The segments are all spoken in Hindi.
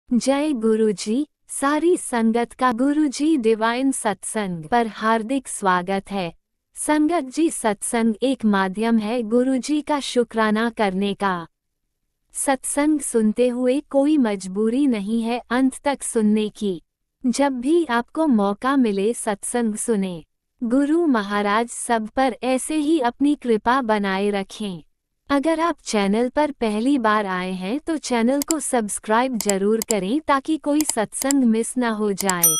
जय गुरुजी। सारी संगत का गुरुजी डिवाइन सत्संग पर हार्दिक स्वागत है। संगत जी, सत्संग एक माध्यम है गुरुजी का शुक्राना करने का। सत्संग सुनते हुए कोई मजबूरी नहीं है अंत तक सुनने की। जब भी आपको मौका मिले सत्संग सुने। गुरु महाराज सब पर ऐसे ही अपनी कृपा बनाए रखें। अगर आप चैनल पर पहली बार आए हैं तो चैनल को सब्सक्राइब जरूर करें ताकि कोई सत्संग मिस ना हो जाए।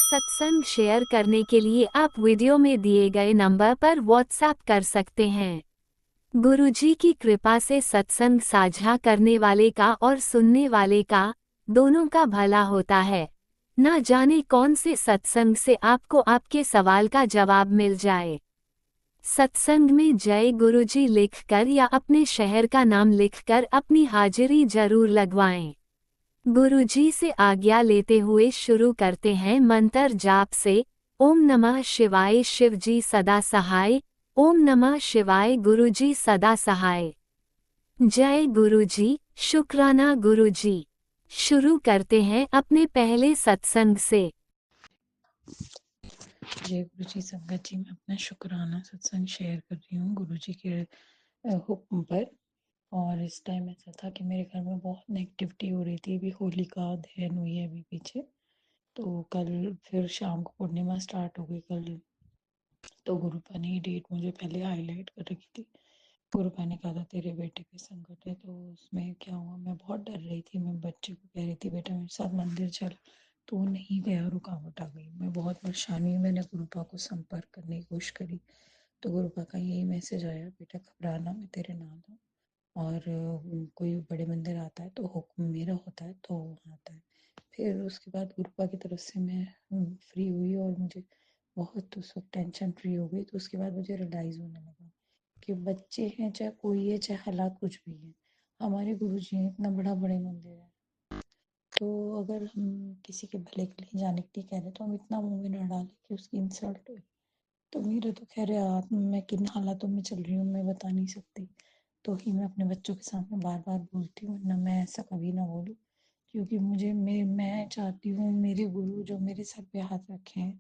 सत्संग शेयर करने के लिए आप वीडियो में दिए गए नंबर पर व्हाट्सएप कर सकते हैं। गुरुजी की कृपा से सत्संग साझा करने वाले का और सुनने वाले का दोनों का भला होता है। ना जाने कौन से सत्संग से आपको आपके सवाल का जवाब मिल जाए। सत्संग में जय गुरुजी लिखकर या अपने शहर का नाम लिखकर अपनी हाजिरी जरूर लगवाएं। गुरुजी से आज्ञा लेते हुए शुरू करते हैं मंत्र जाप से। ओम नमः शिवाय, शिवजी सदा सहाय। ओम नमः शिवाय, गुरुजी सदा सहाय। जय गुरुजी, शुक्राना गुरुजी। शुरू करते हैं अपने पहले सत्संग से। जय गुरु जी। संगत जी, मैं अपना शुक्राना सत्संग शेयर कर रही हूँ गुरु जी के हुक्म पर। और इस टाइम ऐसा था कि मेरे घर में बहुत नेगेटिविटी हो रही थी। अभी होलिका दहन हुई है अभी पीछे, तो कल फिर शाम को पूर्णिमा स्टार्ट हो गई कल। तो गुरुपा ने डेट मुझे पहले हाईलाइट कर रखी थी। गुरुपा ने कहा था तेरे बेटे पे संकट है। तो उसमें क्या हुआ, मैं बहुत डर रही थी। मैं बच्चे को कह रही थी बेटा मेरे साथ मंदिर चल, तो वो नहीं गया, रुकावट आ गई। मैं बहुत परेशान हुई। मैंने गुरुपा को संपर्क करने की कोशिश करी तो गुरुपा का यही मैसेज आया, बेटा घबराना, मैं तेरे नाल हूँ। और कोई बड़े मंदिर आता है तो हुक्म मेरा होता है तो वहाँ आता है। फिर उसके बाद गुरुपा की तरफ से मैं फ्री हुई और मुझे बहुत उस वक्त टेंशन फ्री हो गई। तो उसके बाद मुझे रियलाइज़ होने लगा कि बच्चे हैं, चाहे कोई है, चाहे हालात कुछ भी है, हमारे गुरुजी हैं। इतना बड़े मंदिर है, तो अगर हम किसी के भले के लिए जाने के लिए कह रहे हैं तो हम इतना मुंह में न डालें कि उसकी इंसल्ट हो। तो मेरे तो खैर हाथ में, मैं किन हालातों में चल रही हूँ मैं बता नहीं सकती। तो ही मैं अपने बच्चों के सामने बार बार बोलती हूँ, ना मैं ऐसा कभी ना बोलूँ। क्योंकि मैं चाहती हूँ मेरे गुरु जो मेरे सर पे हाथ रखे हैं,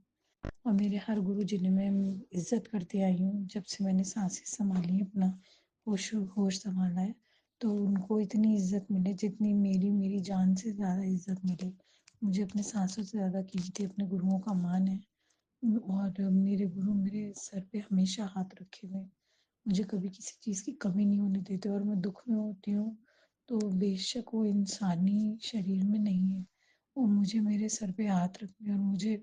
और मेरे हर गुरु जिन्हें मैं इज्जत करती आई हूँ जब से मैंने सांसें संभाली, अपना होश होश संभाला है, तो उनको इतनी इज्जत मिले जितनी मेरी मेरी जान से ज़्यादा इज्जत मिले। मुझे अपने सांसों से ज़्यादा कीमती अपने गुरुओं का मान है। और मेरे गुरु मेरे सर पे हमेशा हाथ रखे हुए हैं। मुझे कभी किसी चीज़ की कमी नहीं होने देते। और मैं दुख में होती हूँ तो बेशक वो इंसानी शरीर में नहीं है, वो मुझे मेरे सर पे हाथ रखते, और मुझे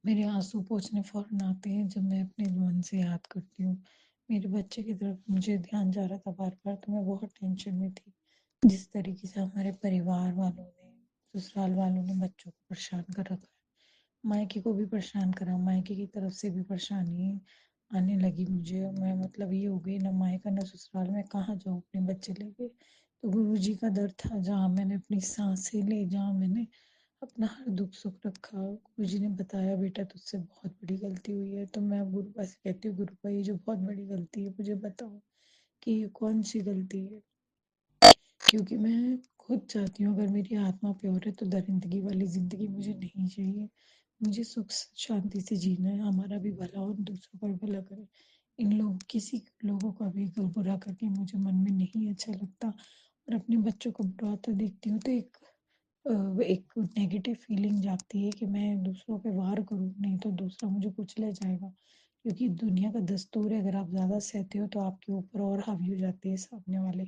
मेरे आंसू पोंछने फ़ौरन आते हैं जब मैं अपने मन से याद करती हूँ। मेरे बच्चे की तरफ मुझे ध्यान जा रहा था बार-बार, तो मैं बहुत टेंशन में थी। जिस तरीके से हमारे परिवार वालों ने, ससुराल वालों ने बच्चों को परेशान कर रखा है, मायके को भी परेशान करा, मायके की तरफ से भी परेशानी आने लगी मुझे। मैं मतलब ये हो गई, ना मायका ना ससुराल, मैं कहाँ जाऊँ अपने बच्चे लेके। तो गुरुजी का दर था जहाँ मैंने अपनी सांसें ली, जहाँ मैंने अपना हर दुख सुख रखा। गुरुजी ने बताया बेटा तुझसे बहुत बड़ी गलती हुई है। तो मैं गुरुपा से कहती हूँ, गुरुपा ये जो बहुत बड़ी गलती है मुझे बताओ कि ये कौन सी गलती है। क्योंकि मैं खुद चाहती हूँ अगर मेरी आत्मा प्योर है तो दरिंदगी वाली जिंदगी मुझे नहीं चाहिए। मुझे सुख शांति से जीना है, हमारा भी भला हो, दूसरों का भी भला करे। इन लोग किसी लोगों का भी बुरा करके मुझे मन में नहीं अच्छा लगता। और अपने बच्चों को बुरा होता देखती हूँ तो एक नेगेटिव फीलिंग जागती है कि मैं दूसरों पे वार करूँ, नहीं तो दूसरा मुझे कुचले जाएगा। क्योंकि दुनिया का दस्तूर है, अगर आप ज़्यादा सहते हो तो आपके ऊपर और हावी हो जाते हैं सामने वाले,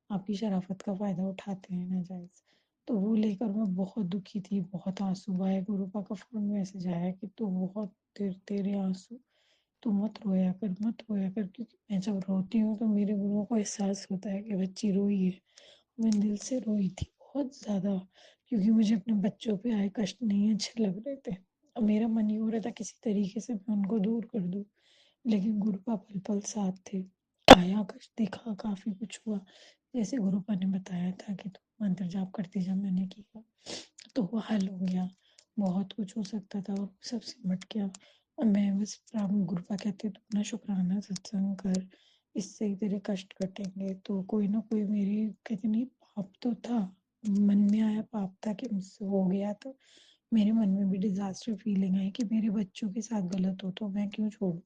आपकी शराफत का फ़ायदा उठाते हैं नाजायज़। तो वो लेकर मैं बहुत दुखी थी, बहुत आंसू बहाए। गुरुपा का फ़ोन मैसेज आया कि तू बहुत तेरे आंसू, तू मत रोया कर, मत रोया कर। क्योंकि मैं जब रोती हूँ तो मेरे गुरुओं को एहसास होता है कि बच्ची रोई है। मैं दिल से रोई थी बहुत ज़्यादा, क्योंकि मुझे अपने बच्चों पे आए कष्ट नहीं अच्छे लग रहे थे। और मेरा मन ये हो रहा था किसी तरीके से मैं उनको दूर कर दूँ, लेकिन गुरुपा पल पल साथ थे। आया कष्ट दिखा, काफ़ी कुछ हुआ। जैसे गुरुपा ने बताया था कि तुम मंत्र जाप करती जा, मैंने किया तो वो हल हो गया। बहुत कुछ हो सकता था और सब सिमट गया। और मैं बस गुरुपा कहती तू अपना शुक्राना सत्संग कर, इससे ही तेरे कष्ट कटेंगे। तो कोई ना कोई मेरी कहती नहीं पाप तो था, मन में आया पाप था कि मुझसे हो गया, तो मेरे मन में भी डिजास्टर फीलिंग आई कि मेरे बच्चों के साथ गलत हो तो मैं क्यों छोड़ूं।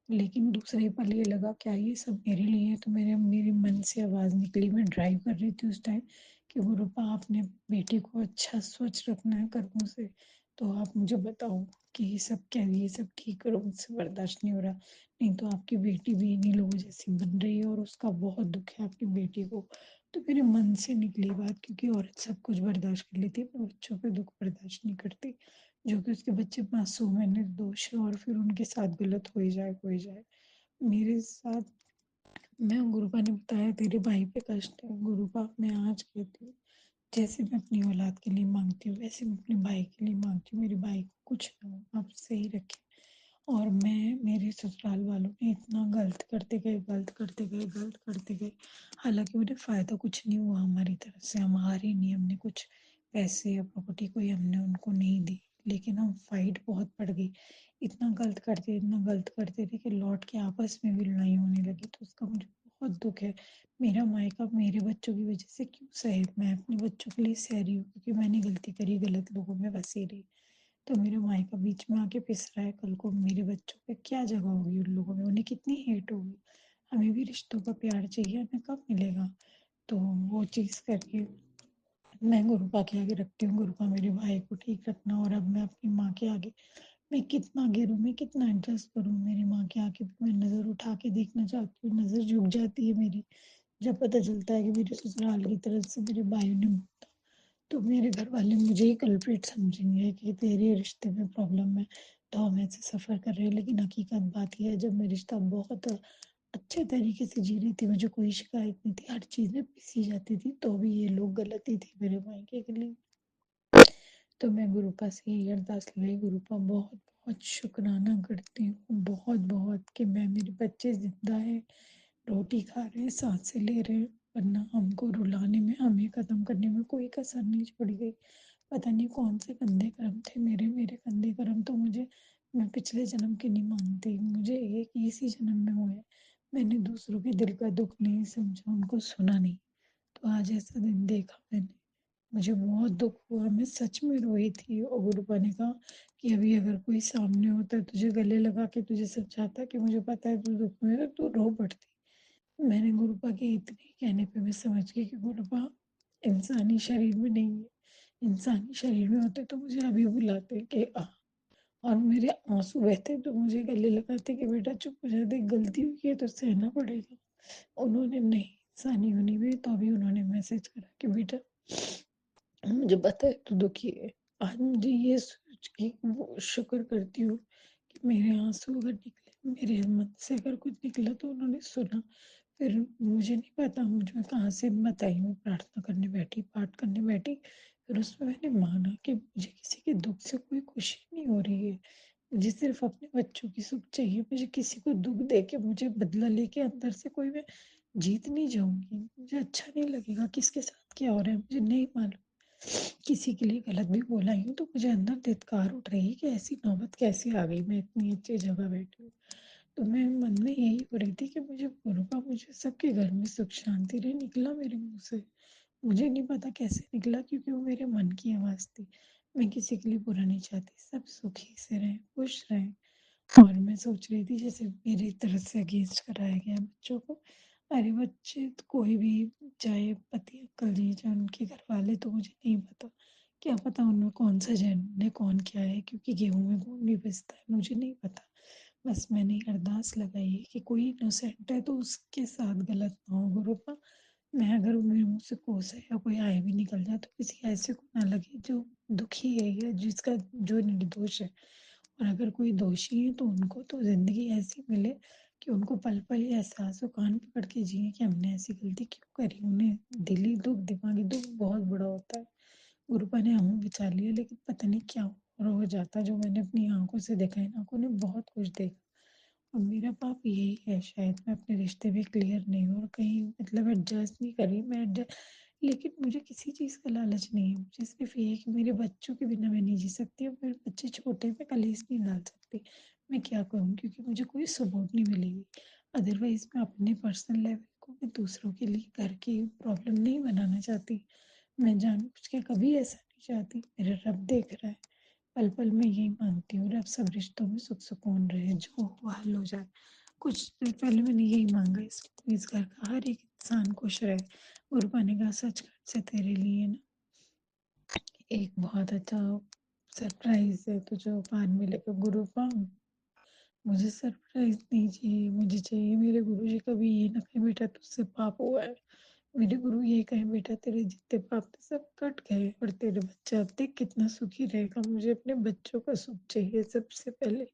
लेकिन दूसरे पल ये लगा क्या ये सब मेरे लिए है, तो मेरे मन से आवाज़ निकली, मैं ड्राइव कर रही थी उस टाइम, कि गुरुपा आपने बेटी को अच्छा स्वच्छ रखना है कर्मों से, तो आप मुझे बताओ कि ये सब क्या, ये सब ठीक करो, मुझसे बर्दाश्त नहीं हो रहा, नहीं तो आपकी बेटी भी इन्हीं लोगों जैसी बन रही है और उसका बहुत दुख है आपकी बेटी को। तो मेरे मन से निकली बात, क्योंकि औरत सब कुछ बर्दाश्त कर लेती है पर बच्चों पे दुख बर्दाश्त नहीं करती, जो कि उसके बच्चे मासूम है, निर्दोष है, और फिर उनके साथ गलत हो ही जाए मेरे साथ। मैं गुरुपा ने बताया तेरे भाई पे कष्ट है, गुरुपा मैं आज कहती हूँ जैसे मैं अपनी औलाद के लिए मांगती हूँ वैसे मैं अपने भाई के लिए मांगती हूँ, मेरे भाई को कुछ ना हो, आप सही रखें। और मैं, मेरे ससुराल वालों ने इतना गलत करते गए, गलत करते गए, गलत करते गए, हालांकि उन्हें फ़ायदा कुछ नहीं हुआ हमारी तरफ से, हम हारे नहीं, हमने कुछ पैसे या प्रॉपर्टी कोई हमने उनको नहीं दी, लेकिन हम फाइट बहुत पड़ गई, इतना गलत करते थे कि लौट के आपस में भी लड़ाई होने लगी, तो उसका मुझे बहुत दुख है। मेरा मायका मेरे बच्चों की वजह से क्यों सहे, मैं अपने बच्चों के लिए सह रही हूँ क्योंकि मैंने गलती करी, गलत लोगों में फंसी रही, तो मेरा मायका बीच में आके पिस रहा है, कल को मेरे बच्चों पे क्या जगह होगी उन लोगों में, उन्हें कितनी हेट होगी। हमें भी रिश्तों का प्यार चाहिए, हमें कब मिलेगा। तो वो चीज़ करके मैं गुरुपा के आगे रखती हूँ, गुरुपा मेरे भाई को ठीक रखना, और अब मैं अपनी माँ के आगे, मैं कितना गिरूँ, मैं कितना एडजस्ट करूँ, मेरी माँ के आगे भी मैं नज़र उठा के देखना चाहती हूँ, नज़र झुक जाती है मेरी, जब पता चलता है कि मेरे ससुराल की तरफ से मेरे भाई ने, तो मेरे घर वाले मुझे ही कल्प्रिट समझेंगे कि तेरे रिश्ते में प्रॉब्लम है, तो हम ऐसे सफ़र कर रहे हैं, लेकिन हकीकत बात यह है जब मैं रिश्ता बहुत अच्छे तरीके से जी रही थी, मुझे कोई शिकायत नहीं थी, हर चीज़ में पिसी जाती थी, तो भी ये लोग गलती थी मेरे मायके के लिए। तो मैं गुरुपा से यही अरदास लगाई, गुरुपा बहुत बहुत शुक्राना करती हूँ, बहुत बहुत, कि मैं, मेरे बच्चे जिंदा है, रोटी खा रहे हैं, सांसें ले रहे हैं, वरना हमको रुलाने में, हमें ख़त्म करने में कोई कसर नहीं छोड़ी गई। पता नहीं कौन से गंदे कर्म थे मेरे, मेरे गंदे कर्म तो मुझे, मैं पिछले जन्म के नहीं मानती, मुझे एक इसी जन्म में हुए हैं। मैंने दूसरों के दिल का दुख नहीं समझा, उनको सुना नहीं, तो आज ऐसा दिन देखा मैंने, मुझे बहुत दुख हुआ, मैं सच में रोई थी, और गुरुपा ने कहा कि अभी अगर कोई सामने होता है तुझे गले लगा के तुझे समझाता कि मुझे पता है तू दुख में है, तो तू रो पड़ती। मैंने गुरुपा के इतने कहने पे मैं समझ गई कि गुरुपा इंसानी शरीर में नहीं है, इंसानी शरीर में होते तो मुझे अभी बुलाते कि आ, और मेरे आंसू बहते तो मुझे गले लगाते कि बेटा चुप हो जा, देख गलती हुई है तो सहना पड़ेगा। उन्होंने नहीं, इंसानी होनी भी, तो अभी उन्होंने मैसेज करा कि बेटा मुझे पता है तू दुखी है, आज मुझे ये सोच के वो शुक्र करती हूँ कि मेरे आंसू अगर निकले, मेरे मन से अगर कुछ निकला तो उन्होंने सुना। फिर मुझे नहीं पता मुझे कहाँ से बताई, मैं प्रार्थना करने बैठी, पाठ करने बैठी, फिर उसमें मैंने माना कि मुझे किसी के दुख से कोई खुशी नहीं हो रही है, मुझे सिर्फ अपने बच्चों की सुख चाहिए, मुझे किसी को दुख दे के, मुझे बदला लेके अंदर से कोई मैं जीत नहीं जाऊंगी, मुझे अच्छा नहीं लगेगा, किसके साथ क्या हो रहा है मुझे नहीं मालूम, किसी के लिए गलत भी बोला ही तो मुझे अंदर धिक्कार उठ रही है कि ऐसी नौबत कैसे आ गई, मैं इतनी अच्छी जगह बैठी हूँ। तो मैं मन में यही हो रही थी कि मुझे गुरु का, मुझे सबके घर में सुख शांति रहे, निकला मेरे मुंह से, मुझे नहीं पता कैसे निकला, क्योंकि वो मेरे मन की आवाज़ थी। मैं किसी के लिए बुरा नहीं चाहती, सब सुखी से रहें, खुश रहें। और मैं सोच रही थी जैसे मेरी तरफ से अगेंस्ट कराया गया बच्चों को, अरे बच्चे तो कोई भी, चाहे पति अंकल जी, चाहे उनके घर वाले, तो मुझे नहीं पता, क्या पता उनमें कौन सा जन है, कौन क्या है, क्योंकि गेहूं में खून भी पिसता है, मुझे नहीं पता। बस मैंने अरदास लगाई है कि कोई इनोसेंट है तो उसके साथ गलत ना हो गुरुपा। मैं अगर मेरे मुंह से कोस है या कोई आए भी निकल जाए तो किसी ऐसे को ना लगे जो दुखी है या जिसका, जो निर्दोष है। और अगर कोई दोषी है तो उनको तो जिंदगी ऐसी मिले कि उनको पल पल ये एहसास हो, कान पकड़ के जिए कि हमने ऐसी गलती क्यों करी, उन्हें दिली दुख, दिमागी दुख बहुत बड़ा होता है। गुरुपा ने हमें बचा लिया, लेकिन पता नहीं क्या हो जाता, जो मैंने अपनी आंखों से देखा, इन आंखों ने बहुत कुछ देखा, और मेरा पाप यही है शायद, मैं अपने रिश्ते में क्लियर नहीं हूँ और कहीं मतलब एडजस्ट नहीं कर रही मैं, एडजस्ट, लेकिन मुझे किसी चीज़ का लालच नहीं है, मुझे सिर्फ ये है कि मेरे बच्चों के बिना मैं नहीं जी सकती, और मेरे बच्चे छोटे हैं, मैं कलेश नहीं डाल सकती, मैं क्या करूँ, क्योंकि मुझे कोई सपोर्ट नहीं मिलेगी। अदरवाइज मैं अपने पर्सनल लेवल को मैं दूसरों के लिए घर की प्रॉब्लम नहीं बनाना चाहती, मैं जानबूझ के कभी ऐसा नहीं चाहती, मेरा रब देख रहा है। पल-पल मैं यही मांगती हूँ, रब सब रिश्तों में सुख सुकून रहे, जो हुआ हल हो जाए। कुछ देर पहले मैंने यही माँगा इस घर का हर एक इंसान खुश रहे। गुरबा ने कहा सचखंड से तेरे लिए ना एक बहुत अच्छा सरप्राइज़ है तुझे उपहार मिलेगा गुरूपा। मुझे सरप्राइज़ नहीं चाहिए, मुझे चाहिए मेरे गुरुजी कभी ये ना कहें बेटा तुझसे पाप हुआ है। मेरे गुरु ये कहें बेटा तेरे जितने पाप थे सब कट गए और तेरे बच्चा अब देख कितना सुखी रहेगा। मुझे अपने बच्चों का सुख चाहिए सबसे पहले।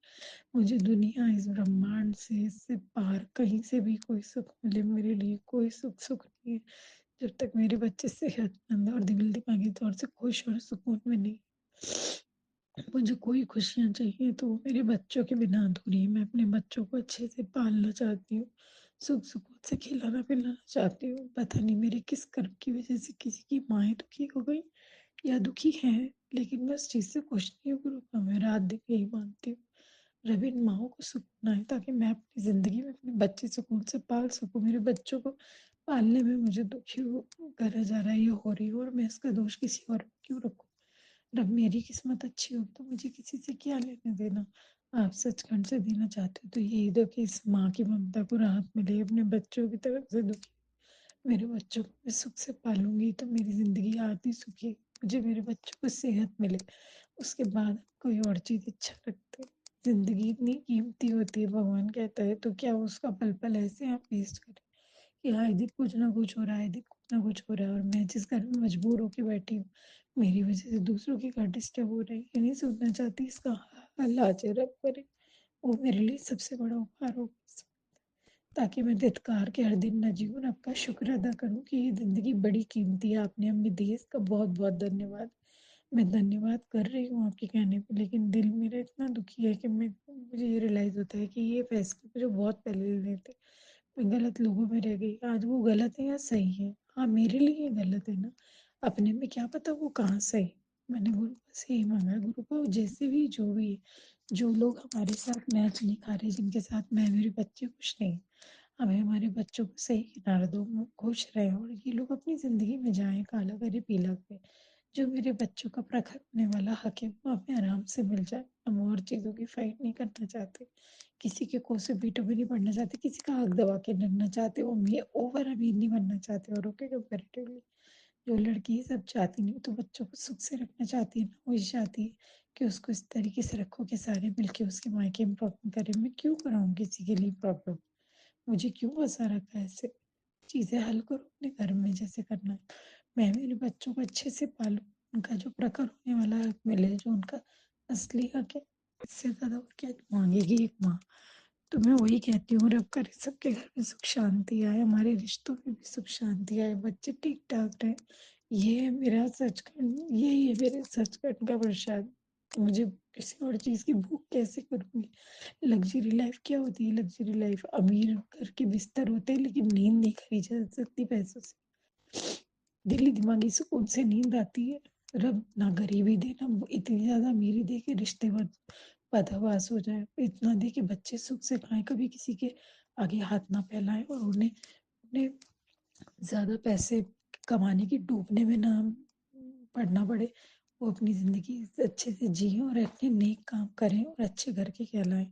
मुझे दुनिया इस ब्रह्मांड से इससे पार कहीं से भी कोई सुख मिले मेरे लिए कोई सुख नहीं है जब तक मेरे बच्चे सेहतमंद और दिल दिमागी तौर से खुश और सुकून में नहीं। मुझे कोई खुशियाँ चाहिए तो वो मेरे बच्चों के बिना अधूरी है। मैं अपने बच्चों को अच्छे से पालना चाहती हूँ, सुख सुकून से खिलाना-पिलाना चाहती हूँ। पता नहीं मेरे किस कर्म की वज़ह से किसी की माएँ दुखी हो गई या दुखी हैं, लेकिन मैं उस चीज़ से खुश नहीं हूँ गुरुपा। मैं रात-दिन यही माँगती हूँ, रब इन माँओं को सुकून आए ताकि मैं अपनी ज़िंदगी में अपने बच्चे सुकून से पाल सकूँ। मेरे बच्चों को पालने में मुझे दुखी हो करा जा रहा है, ये हो रही हूँ और मैं इसका दोष किसी और पे क्यों रखूँ? रब मेरी किस्मत अच्छी हो तो मुझे किसी से क्या लेना देना। आप सचखंड से देना चाहते हो तो यही दो कि इस माँ की ममता को राहत मिले, अपने बच्चों की तरफ से दुखी मेरे बच्चों को मैं सुख से पालूंगी तो मेरी ज़िंदगी आती सुखी। मुझे मेरे बच्चों को सेहत मिले, उसके बाद कोई और चीज़ अच्छा लगता है। ज़िंदगी इतनी कीमती होती है, भगवान कहता है तो क्या उसका पल-पल ऐसे आप वेस्ट करें कि आए दिन कुछ ना कुछ हो रहा है, आए दिन कुछ ना कुछ हो रहा है और मैं जिस घर में मजबूर होके बैठी हूँ, मेरी वज़ह से दूसरों की घर डिस्टर्ब हो रही है। ये नहीं सोचना चाहती इसका हल आज रब करे, वो मेरे लिए सबसे बड़ा उपहार होगा। ताकि मैं धिक्कार के हर दिन ना जीऊँ और आपका शुक्र अदा करूँ कि ये ज़िंदगी बड़ी कीमती है, आपने हमें दी है, इसका बहुत-बहुत धन्यवाद। मैं धन्यवाद कर रही हूँ आपके कहने पे, लेकिन दिल मेरा इतना दुखी है कि मुझे ये रियलाइज़ होता है कि ये फैसले मुझे बहुत पहले लेने थे। मैं गलत लोगों में रह गई, आज वो गलत है या सही है? हाँ, मेरे लिए ये गलत है ना, अपने में क्या पता वो कहाँ सही। मैंने गुरुपा से यही माँगा है, गुरुपा जैसे भी जो भी है, जो लोग हमारे साथ मैच नहीं खा रहे, जिनके साथ मैं मेरे बच्चे खुश नहीं, हमें हमारे बच्चों को सही किनारा दो, वो खुश रहें और ये लोग अपनी ज़िंदगी में जाएँ, काला करे पीला करे। जो मेरे बच्चों का प्रखर होने वाला हक है, वो हमें आराम से मिल जाए। हम और चीज़ों की फाइट नहीं करना चाहते, किसी के कोसे पीटों में नहीं पड़ना चाहते, किसी का हक दबा के रखना चाहते, वो ओवर अमीर नहीं बनना चाहते औरों के कंपैरेटिवली। जो लड़की ये सब चाहती नहीं, तो बच्चों को सुख से रखना चाहती है ना, वो ये चाहती है कि उसको इस तरीके से रखो कि सारे मिलके उसके मायके में प्रॉब्लम करें। मैं क्यों कराऊँ किसी के लिए प्रॉब्लम? मुझे क्यों फँसा रखा है ऐसे? चीज़ें हल करो अपने घर में जैसे करना है। मैं मेरे बच्चों को अच्छे से पालूँ, उनका जो प्रखर होने वाला हक मिले, जो उनका असली हक है, इससे ज़्यादा और क्या माँगेगी एक माँ। तो मैं वही कहती हूँ रब करे सबके घर में सुख शांति आए, हमारे रिश्तों में भी सुख शांति आए, बच्चे ठीक-ठाक रहें। ये है मेरा सचखंड, यही है मेरे सचखंड का प्रसाद। मुझे किसी और चीज़ की भूख कैसे करूँगी? लग्ज़री लाइफ़ क्या होती है? लग्ज़री लाइफ़ अमीर घर के बिस्तर होते हैं लेकिन नींद नहीं खरीदी जा सकती पैसों से। दिली दिमागी सुकून से नींद आती है। रब ना गरीबी दे ना इतनी ज़्यादा अमीरी दे कि रिश्ते बदहवास हो जाए। इतना दे कि बच्चे सुख से खाएँ, कभी किसी के आगे हाथ ना फैलाएँ और उन्हें उन्हें ज़्यादा पैसे कमाने की डूबने में ना पड़ना पड़े। वो अपनी ज़िंदगी अच्छे से जिएँ और अपने नेक काम करें और अच्छे घर के कहलाएँ।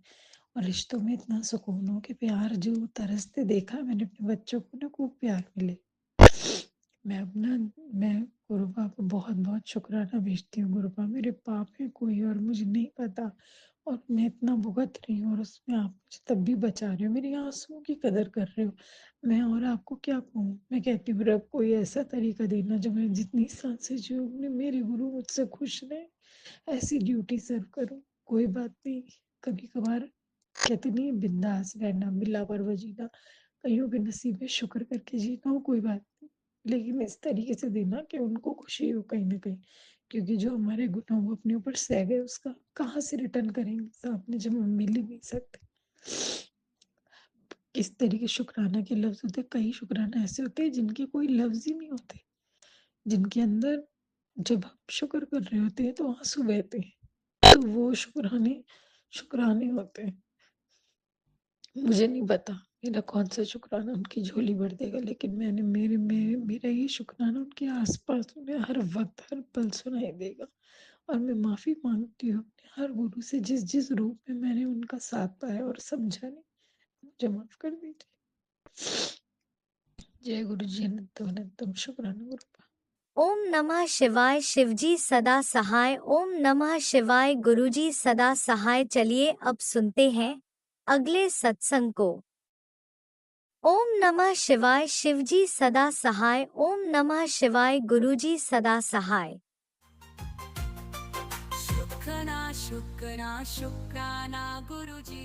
और रिश्तों में इतना सुकून हो कि प्यार जो तरसते देखा मैंने अपने बच्चों को ना खूब प्यार मिले। मैं अपना मैं गुरुपा को बहुत-बहुत शुक्राना भेजती हूँ गुरुपा मेरे पाप है कोई और मुझे नहीं पता और मैं इतना भुगत रही हूँ और उसमें आप मुझे तब भी बचा रहे हो, मेरी आँसुओं की कदर कर रहे हो। मैं और आपको क्या कहूँ? मैं कहती हूँ रब कोई ऐसा तरीका देना जो मैं जितनी सांसें जीऊँ अपने मेरे गुरु मुझसे खुश रहें, ऐसी ड्यूटी सर्व करूँ। कोई बात नहीं, कभी-कभार कहते नहीं है बिंदास रहना, बिलावरवा जीना, कईयों के नसीब में शुक्र करके जीना हो कोई बात नहीं। लेकिन इस तरीके से देना कि उनको खुशी हो कहीं न कहीं, क्योंकि जो हमारे गुनाह वो अपने ऊपर सह गए उसका कहाँ से रिटर्न करेंगे सामने जब हम मिल ही नहीं सकते। किस तरीके शुक्राना के लफ्ज़ होते हैं, कई शुक्राना ऐसे होते हैं जिनके कोई लफ्ज़ ही नहीं होते, जिनके अंदर जब हम शुक्र कर रहे होते हैं तो आँसू बहते हैं, तो वो शुक्राने शुक्राने होते हैं। मुझे नहीं पता, मेरा कौन सा शुक्राना उनकी झोली भर देगा, लेकिन मेरा ये शुक्राना उनके आसपास उन्हें हर वक्त हर पल सुनाई देगा। और मैं माफ़ी मांगती हूँ अपने हर गुरु से जिस जिस रूप में मैंने उनका साथ पाया और समझा नहीं, मुझे माफ़ कर दीजिए। जय गुरु जी, अनंतम अनंतम शुक्राना गुरु। ओम नमः शिवाय। शिवजी सदा सहाय। ओम नमः शिवाय। गुरुजी सदा सहाय। चलिए अब सुनते हैं अगले सत्संग को। ओम नमः शिवाय। शिवजी सदा सहाय। ओम नमः शिवाय। गुरुजी सदा सहाय। शुक्राना गुरुजी।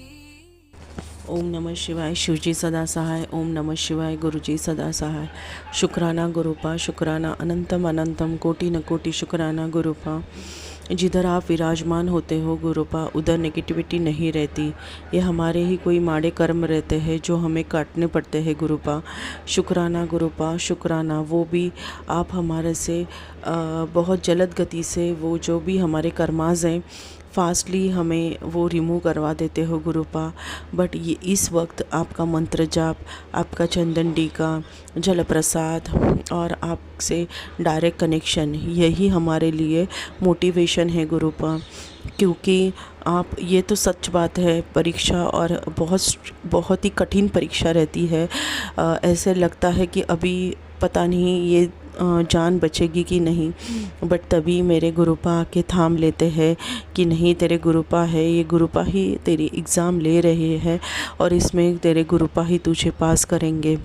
ओम नमः शिवाय। शिवजी सदा सहाय। ओम नमः शिवाय। गुरुजी सदा सहाय। शुक्राना गुरुपा, शुक्राना अनंतम अनंतम कोटि न कोटि शुक्राना गुरुपा। जिधर आप विराजमान होते हो गुरुपा, उधर नेगेटिविटी नहीं रहती। ये हमारे ही कोई माड़े कर्म रहते हैं जो हमें काटने पड़ते हैं गुरुपा। शुक्राना गुरुपा, शुक्राना। वो भी आप हमारे से बहुत जल्द गति से वो जो भी हमारे कर्माज हैं फास्टली हमें वो रिमूव करवा देते हो गुरुपा। बट ये इस वक्त आपका मंत्र जाप, आपका चंदन टीका, जल प्रसाद और आपसे डायरेक्ट कनेक्शन, यही हमारे लिए मोटिवेशन है गुरुपा। क्योंकि आप, ये तो सच बात है, परीक्षा और बहुत ही कठिन परीक्षा रहती है। ऐसे लगता है कि अभी पता नहीं ये जान बचेगी कि नहीं, बट तभी मेरे गुरुपा आके थाम लेते हैं कि नहीं, तेरे गुरुपा है, ये गुरुपा ही तेरी एग्ज़ाम ले रहे हैं और इसमें तेरे गुरुपा ही तुझे पास करेंगे।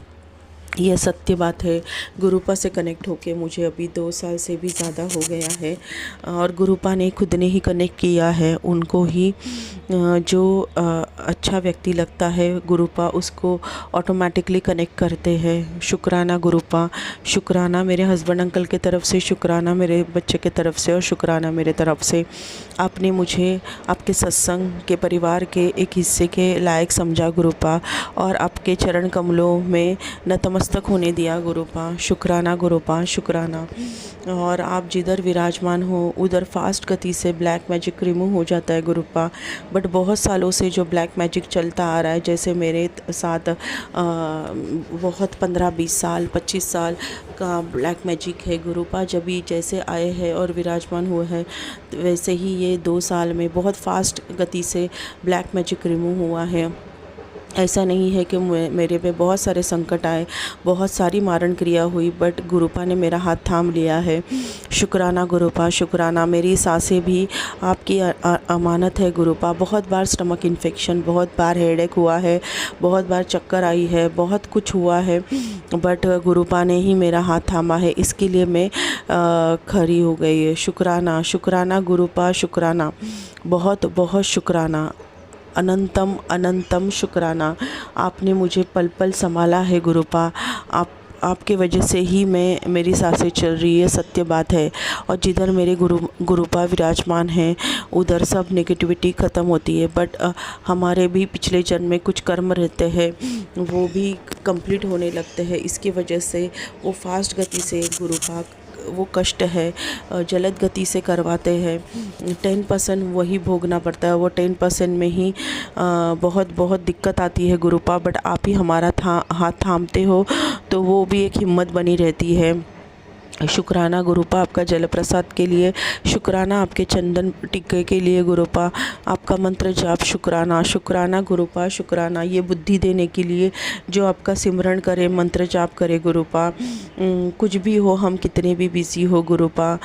यह सत्य बात है। गुरुपा से कनेक्ट होके मुझे अभी 2 साल से भी ज़्यादा हो गया है और गुरुपा ने खुद ने ही कनेक्ट किया है। उनको ही जो अच्छा व्यक्ति लगता है गुरुपा उसको ऑटोमेटिकली कनेक्ट करते हैं। शुक्राना गुरुपा, शुक्राना मेरे हस्बैंड अंकल के तरफ से, शुक्राना मेरे बच्चे के तरफ से और शुक्राना मेरे तरफ से। आपने मुझे आपके सत्संग के परिवार के एक हिस्से के लायक समझा गुरुपा और आपके चरण कमलों में नतमस्तक होने दिया गुरुपा। शुक्राना गुरुपा, शुक्राना। और आप जिधर विराजमान हो उधर फास्ट गति से ब्लैक मैजिक रिमूव हो जाता है गुरुपा। बट बहुत सालों से जो ब्लैक मैजिक चलता आ रहा है, जैसे मेरे साथ बहुत 15-20 साल 25 साल का ब्लैक मैजिक है गुरुपा। जब भी जैसे आए हैं और विराजमान हुए हैं वैसे ही ये 2 साल में बहुत फास्ट गति से ब्लैक मैजिक रिमूव हुआ है। ऐसा नहीं है कि मेरे पे बहुत सारे संकट आए, बहुत सारी मारण क्रिया हुई, बट गुरुपा ने मेरा हाथ थाम लिया है। शुक्राना गुरुपा, शुक्राना। मेरी सांसें भी आपकी अमानत है गुरुपा। बहुत बार स्टमक इन्फेक्शन, बहुत बार हेडेक हुआ है, बहुत बार चक्कर आई है, बहुत कुछ हुआ है, बट गुरुपा ने ही मेरा हाथ थामा है। इसके लिए मैं खरी हो गई है। शुक्राना, शुक्राना गुरुपा, शुक्राना। बहुत बहुत शुक्राना, अनंतम अनंतम शुक्राना। आपने मुझे पल पल संभाला है गुरुपा। आपके वजह से ही मेरी सांसें चल रही है, सत्य बात है। और जिधर मेरे गुरुपा विराजमान हैं उधर सब नेगेटिविटी ख़त्म होती है। बट हमारे भी पिछले जन्म में कुछ कर्म रहते हैं, वो भी कंप्लीट होने लगते हैं। इसकी वजह से वो फास्ट गति से गुरुपा वो कष्ट है जलद गति से करवाते हैं। 10% वही भोगना पड़ता है, वो 10% में ही बहुत बहुत दिक्कत आती है गुरुपा। बट आप ही हमारा हाथ थामते हो तो वो भी एक हिम्मत बनी रहती है। शुक्राना गुरुपा आपका जल प्रसाद के लिए, शुक्राना आपके चंदन टिक्के के लिए गुरुपा, आपका मंत्र जाप शुक्राना, शुक्राना गुरुपा, शुक्राना। ये बुद्धि देने के लिए जो आपका सिमरन करे, मंत्र जाप करे गुरुपा। कुछ भी हो, हम कितने भी बिजी हो गुरुपा,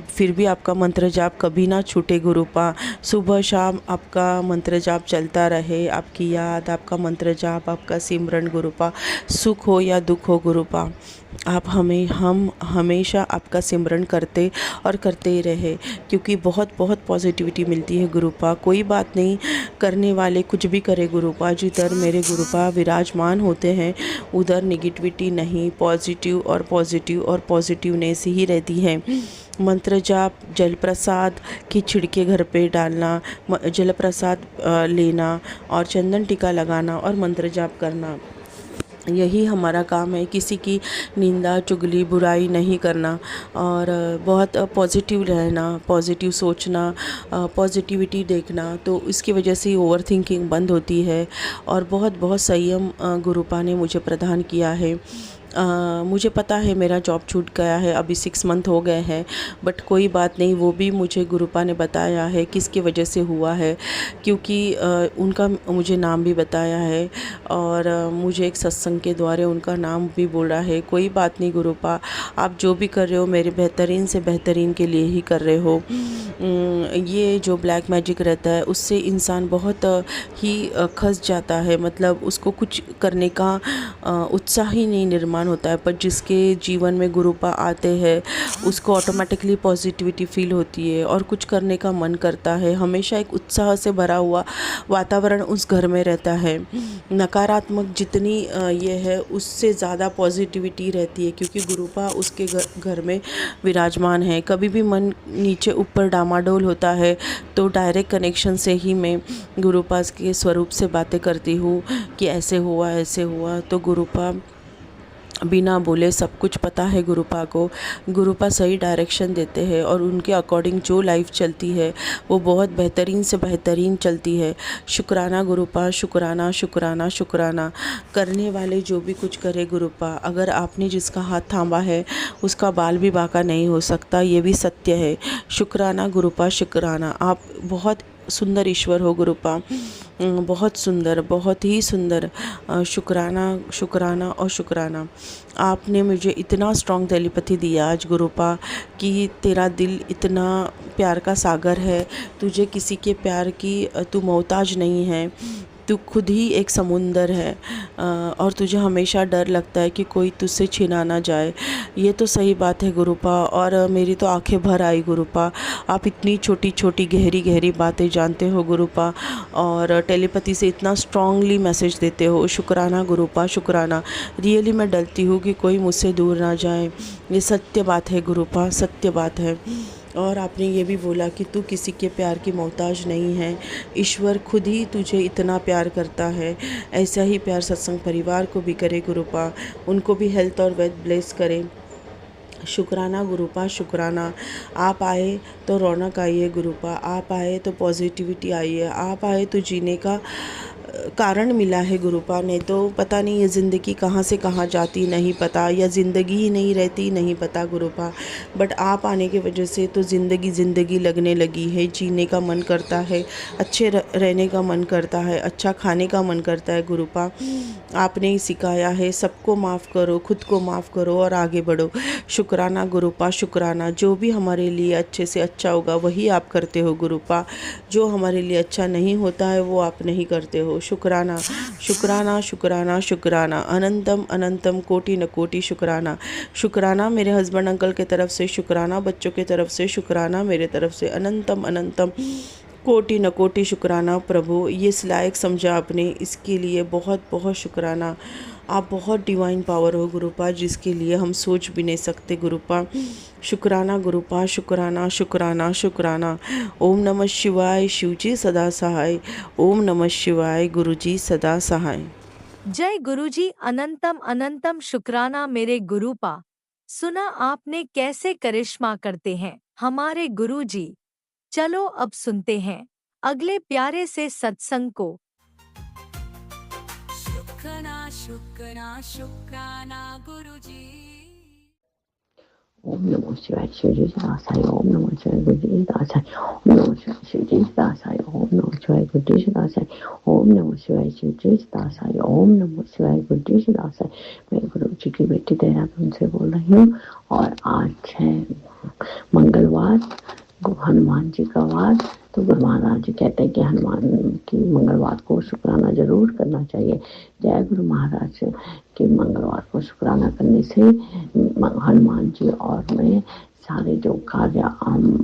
फिर भी आपका मंत्र जाप कभी ना छूटे गुरुपा। सुबह शाम आपका मंत्र जाप चलता रहे, आपकी याद, आपका मंत्र जाप, आपका सिमरन गुरुपा। सुख हो या दुख हो गुरुपा, हम हमेशा आपका सिमरन करते और करते ही रहे, क्योंकि बहुत बहुत पॉजिटिविटी मिलती है गुरुपा। कोई बात नहीं, करने वाले कुछ भी करे गुरुपा। जिधर मेरे गुरुपा विराजमान होते हैं उधर नेगेटिविटी नहीं, पॉजिटिव और पॉजिटिवनेस ही रहती है। मंत्र जाप, जल प्रसाद की छिड़के घर पे डालना, जल प्रसाद लेना और चंदन टीका लगाना और मंत्र जाप करना, यही हमारा काम है, किसी की निंदा चुगली बुराई नहीं करना और बहुत पॉजिटिव रहना, पॉजिटिव सोचना, पॉजिटिविटी देखना। तो इसकी वजह से ओवर थिंकिंग बंद होती है और बहुत बहुत संयम गुरुपा ने मुझे प्रदान किया है। मुझे पता है मेरा जॉब छूट गया है, अभी 6 मंथ हो गए हैं, बट कोई बात नहीं, वो भी मुझे गुरुपा ने बताया है किसकी वजह से हुआ है, क्योंकि उनका मुझे नाम भी बताया है और मुझे एक सत्संग के द्वारा उनका नाम भी बोला है। कोई बात नहीं गुरुपा, आप जो भी कर रहे हो मेरे बेहतरीन से बेहतरीन के लिए ही कर रहे हो। ये जो ब्लैक मैजिक रहता है उससे इंसान बहुत ही खस जाता है, मतलब उसको कुछ करने का उत्साह ही नहीं निर्माण होता है। पर जिसके जीवन में गुरुपा आते हैं उसको ऑटोमेटिकली पॉजिटिविटी फील होती है और कुछ करने का मन करता है। हमेशा एक उत्साह से भरा हुआ वातावरण उस घर में रहता है। नकारात्मक जितनी ये है उससे ज़्यादा पॉजिटिविटी रहती है, क्योंकि गुरुपा उसके घर में विराजमान है। कभी भी मन नीचे ऊपर डामाडोल होता है तो डायरेक्ट कनेक्शन से ही मैं गुरुपा के स्वरूप से बातें करती हूँ कि ऐसे हुआ ऐसे हुआ। तो गुरुपा बिना बोले सब कुछ पता है गुरुपा को। गुरुपा सही डायरेक्शन देते हैं और उनके अकॉर्डिंग जो लाइफ चलती है वो बहुत बेहतरीन से बेहतरीन चलती है। शुक्राना गुरुपा, शुक्राना शुक्राना शुक्राना। करने वाले जो भी कुछ करे गुरुपा, अगर आपने जिसका हाथ थामा है उसका बाल भी बांका नहीं हो सकता, ये भी सत्य है। शुक्राना गुरुपा, शुक्राना। आप बहुत सुंदर ईश्वर हो गुरुपा, बहुत सुंदर, बहुत ही सुंदर। शुक्राना शुक्राना और शुक्राना। आपने मुझे इतना स्ट्रॉन्ग टेलीपैथी दिया आज गुरुपा कि तेरा दिल इतना प्यार का सागर है, तुझे किसी के प्यार की तू मोहताज नहीं है, तू खुद ही एक समुंदर है और तुझे हमेशा डर लगता है कि कोई तुझसे छीना ना जाए। ये तो सही बात है गुरुपा, और मेरी तो आंखें भर आई गुरुपा। आप इतनी छोटी छोटी गहरी गहरी बातें जानते हो गुरुपा और टेलीपैथी से इतना स्ट्रांगली मैसेज देते हो। शुक्राना गुरुपा, शुक्राना। रियली मैं डरती हूँ कि कोई मुझसे दूर ना जाए, ये सत्य बात है गुरुपा, सत्य बात है। और आपने ये भी बोला कि तू किसी के प्यार की मोहताज नहीं है, ईश्वर खुद ही तुझे इतना प्यार करता है। ऐसा ही प्यार सत्संग परिवार को भी करे गुरुपा, उनको भी हेल्थ और वेल्थ ब्लेस करे। शुक्राना गुरुपा, शुक्राना। आप आए तो रौनक आई है गुरुपा, आप आए तो पॉजिटिविटी आई है, आप आए तो जीने का कारण मिला है गुरुपा। नहीं तो पता नहीं ये ज़िंदगी कहाँ से कहाँ जाती नहीं पता, या ज़िंदगी ही नहीं रहती नहीं पता गुरुपा। बट आप आने की वजह से तो ज़िंदगी ज़िंदगी लगने लगी है, जीने का मन करता है, अच्छे रहने का मन करता है, अच्छा खाने का मन करता है गुरुपा। आपने ही सिखाया है सबको माफ़ करो, खुद को माफ़ करो और आगे बढ़ो। शुक्राना गुरुपा, शुक्राना। जो भी हमारे लिए अच्छे से अच्छा होगा वही आप करते हो गुरुपा, जो हमारे लिए अच्छा नहीं होता है वो आप नहीं करते हो। शुक्राना शुक्राना शुक्राना शुक्राना। अनंतम अनंतम कोटि न कोटि शुक्राना। शुक्राना मेरे हस्बैंड अंकल के तरफ से, शुक्राना बच्चों के तरफ से, शुक्राना मेरे तरफ से। अनंतम अनंतम कोटि न कोटि शुक्राना प्रभु। ये इस लायक समझा आपने, इसके लिए बहुत बहुत शुक्राना। आप बहुत डिवाइन पावर हो गुरुपा, जिसके लिए हम सोच भी नहीं सकते गुरुपा। शुक्राना गुरुपा, शुक्राना शुक्राना शुक्राना। ओम नमः शिवाय, शिवजी सदा सहाय। ओम नमः शिवाय, गुरुजी सदा सहाय। जय गुरुजी। अनंतम अनंतम शुक्राना मेरे गुरुपा। सुना आपने कैसे करिश्मा करते हैं हमारे गुरुजी। चलो अब सुनते हैं अगले प्यारे से सत्संग को। शुक्राना शुक्राना शुक्राना गुरुजी। ओम नमो शिवाय, शिवजी सदासाई। ओम नमो शिवाय, गुरुजी सदासाई। ओम नमो शिवाय, शिवजी सदासाई। ओम नमो शिवाय, गुरुजी सदासाई। ओम नमो शिवाय, शिवजी सदासाई। ओम नमो शिवाय, गुरुजी सदासाई। मैं गुरु जी की बेटी देहरादून से बोल रही हूँ और आज है मंगलवार, हनुमान जी का वार। तो गुरु महाराज जी कहते हैं कि हनुमान की मंगलवार को शुक्राना जरूर करना चाहिए। जय गुरु महाराज कि मंगलवार को शुक्राना करने से हनुमान जी और मैं सारे जो कार्य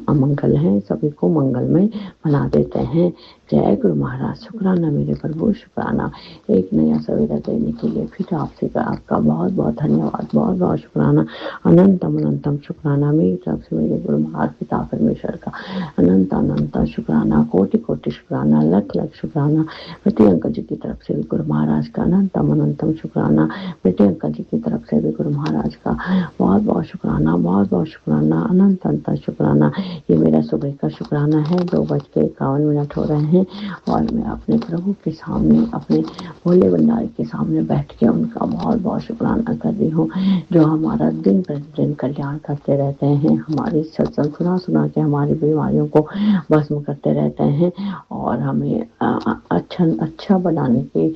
अमंगल हैं सभी को मंगल में बना देते हैं। जय गुरु महाराज। शुक्राना मेरे प्रभु, शुक्राना एक नया सवेरा देने के लिए फिर आपसे आपका बहुत बहुत धन्यवाद, बहुत बहुत शुक्राना, अनंतम अनंतम शुक्राना मेरी तरफ से मेरे गुरु महाराज पिता परमेश्वर का अनंत अनंत शुक्राना, कोटि कोटि शुक्राना, लख लख शुक्राना। बेटे अंकल जी की तरफ से भी गुरु महाराज का अनंतम अनंतम शुक्राना, बेटे अंकल जी की तरफ से भी गुरु महाराज का बहुत बहुत शुक्राना, बहुत बहुत शुक्राना, अनंत अनंत शुक्राना। ये मेरा सुबह का शुक्राना है। 2:51 हो रहे हैं और मैं अपने प्रभु के सामने, अपने भोले भंडारी के सामने बैठ के उनका बहुत बहुत शुक्राना कर रही हूँ, जो हमारा दिन प्रतिदिन कल्याण करते रहते हैं, हमारी सत्संग सुना सुना के हमारी बीमारियों को भस्म करते रहते हैं और हमें अच्छा बनाने के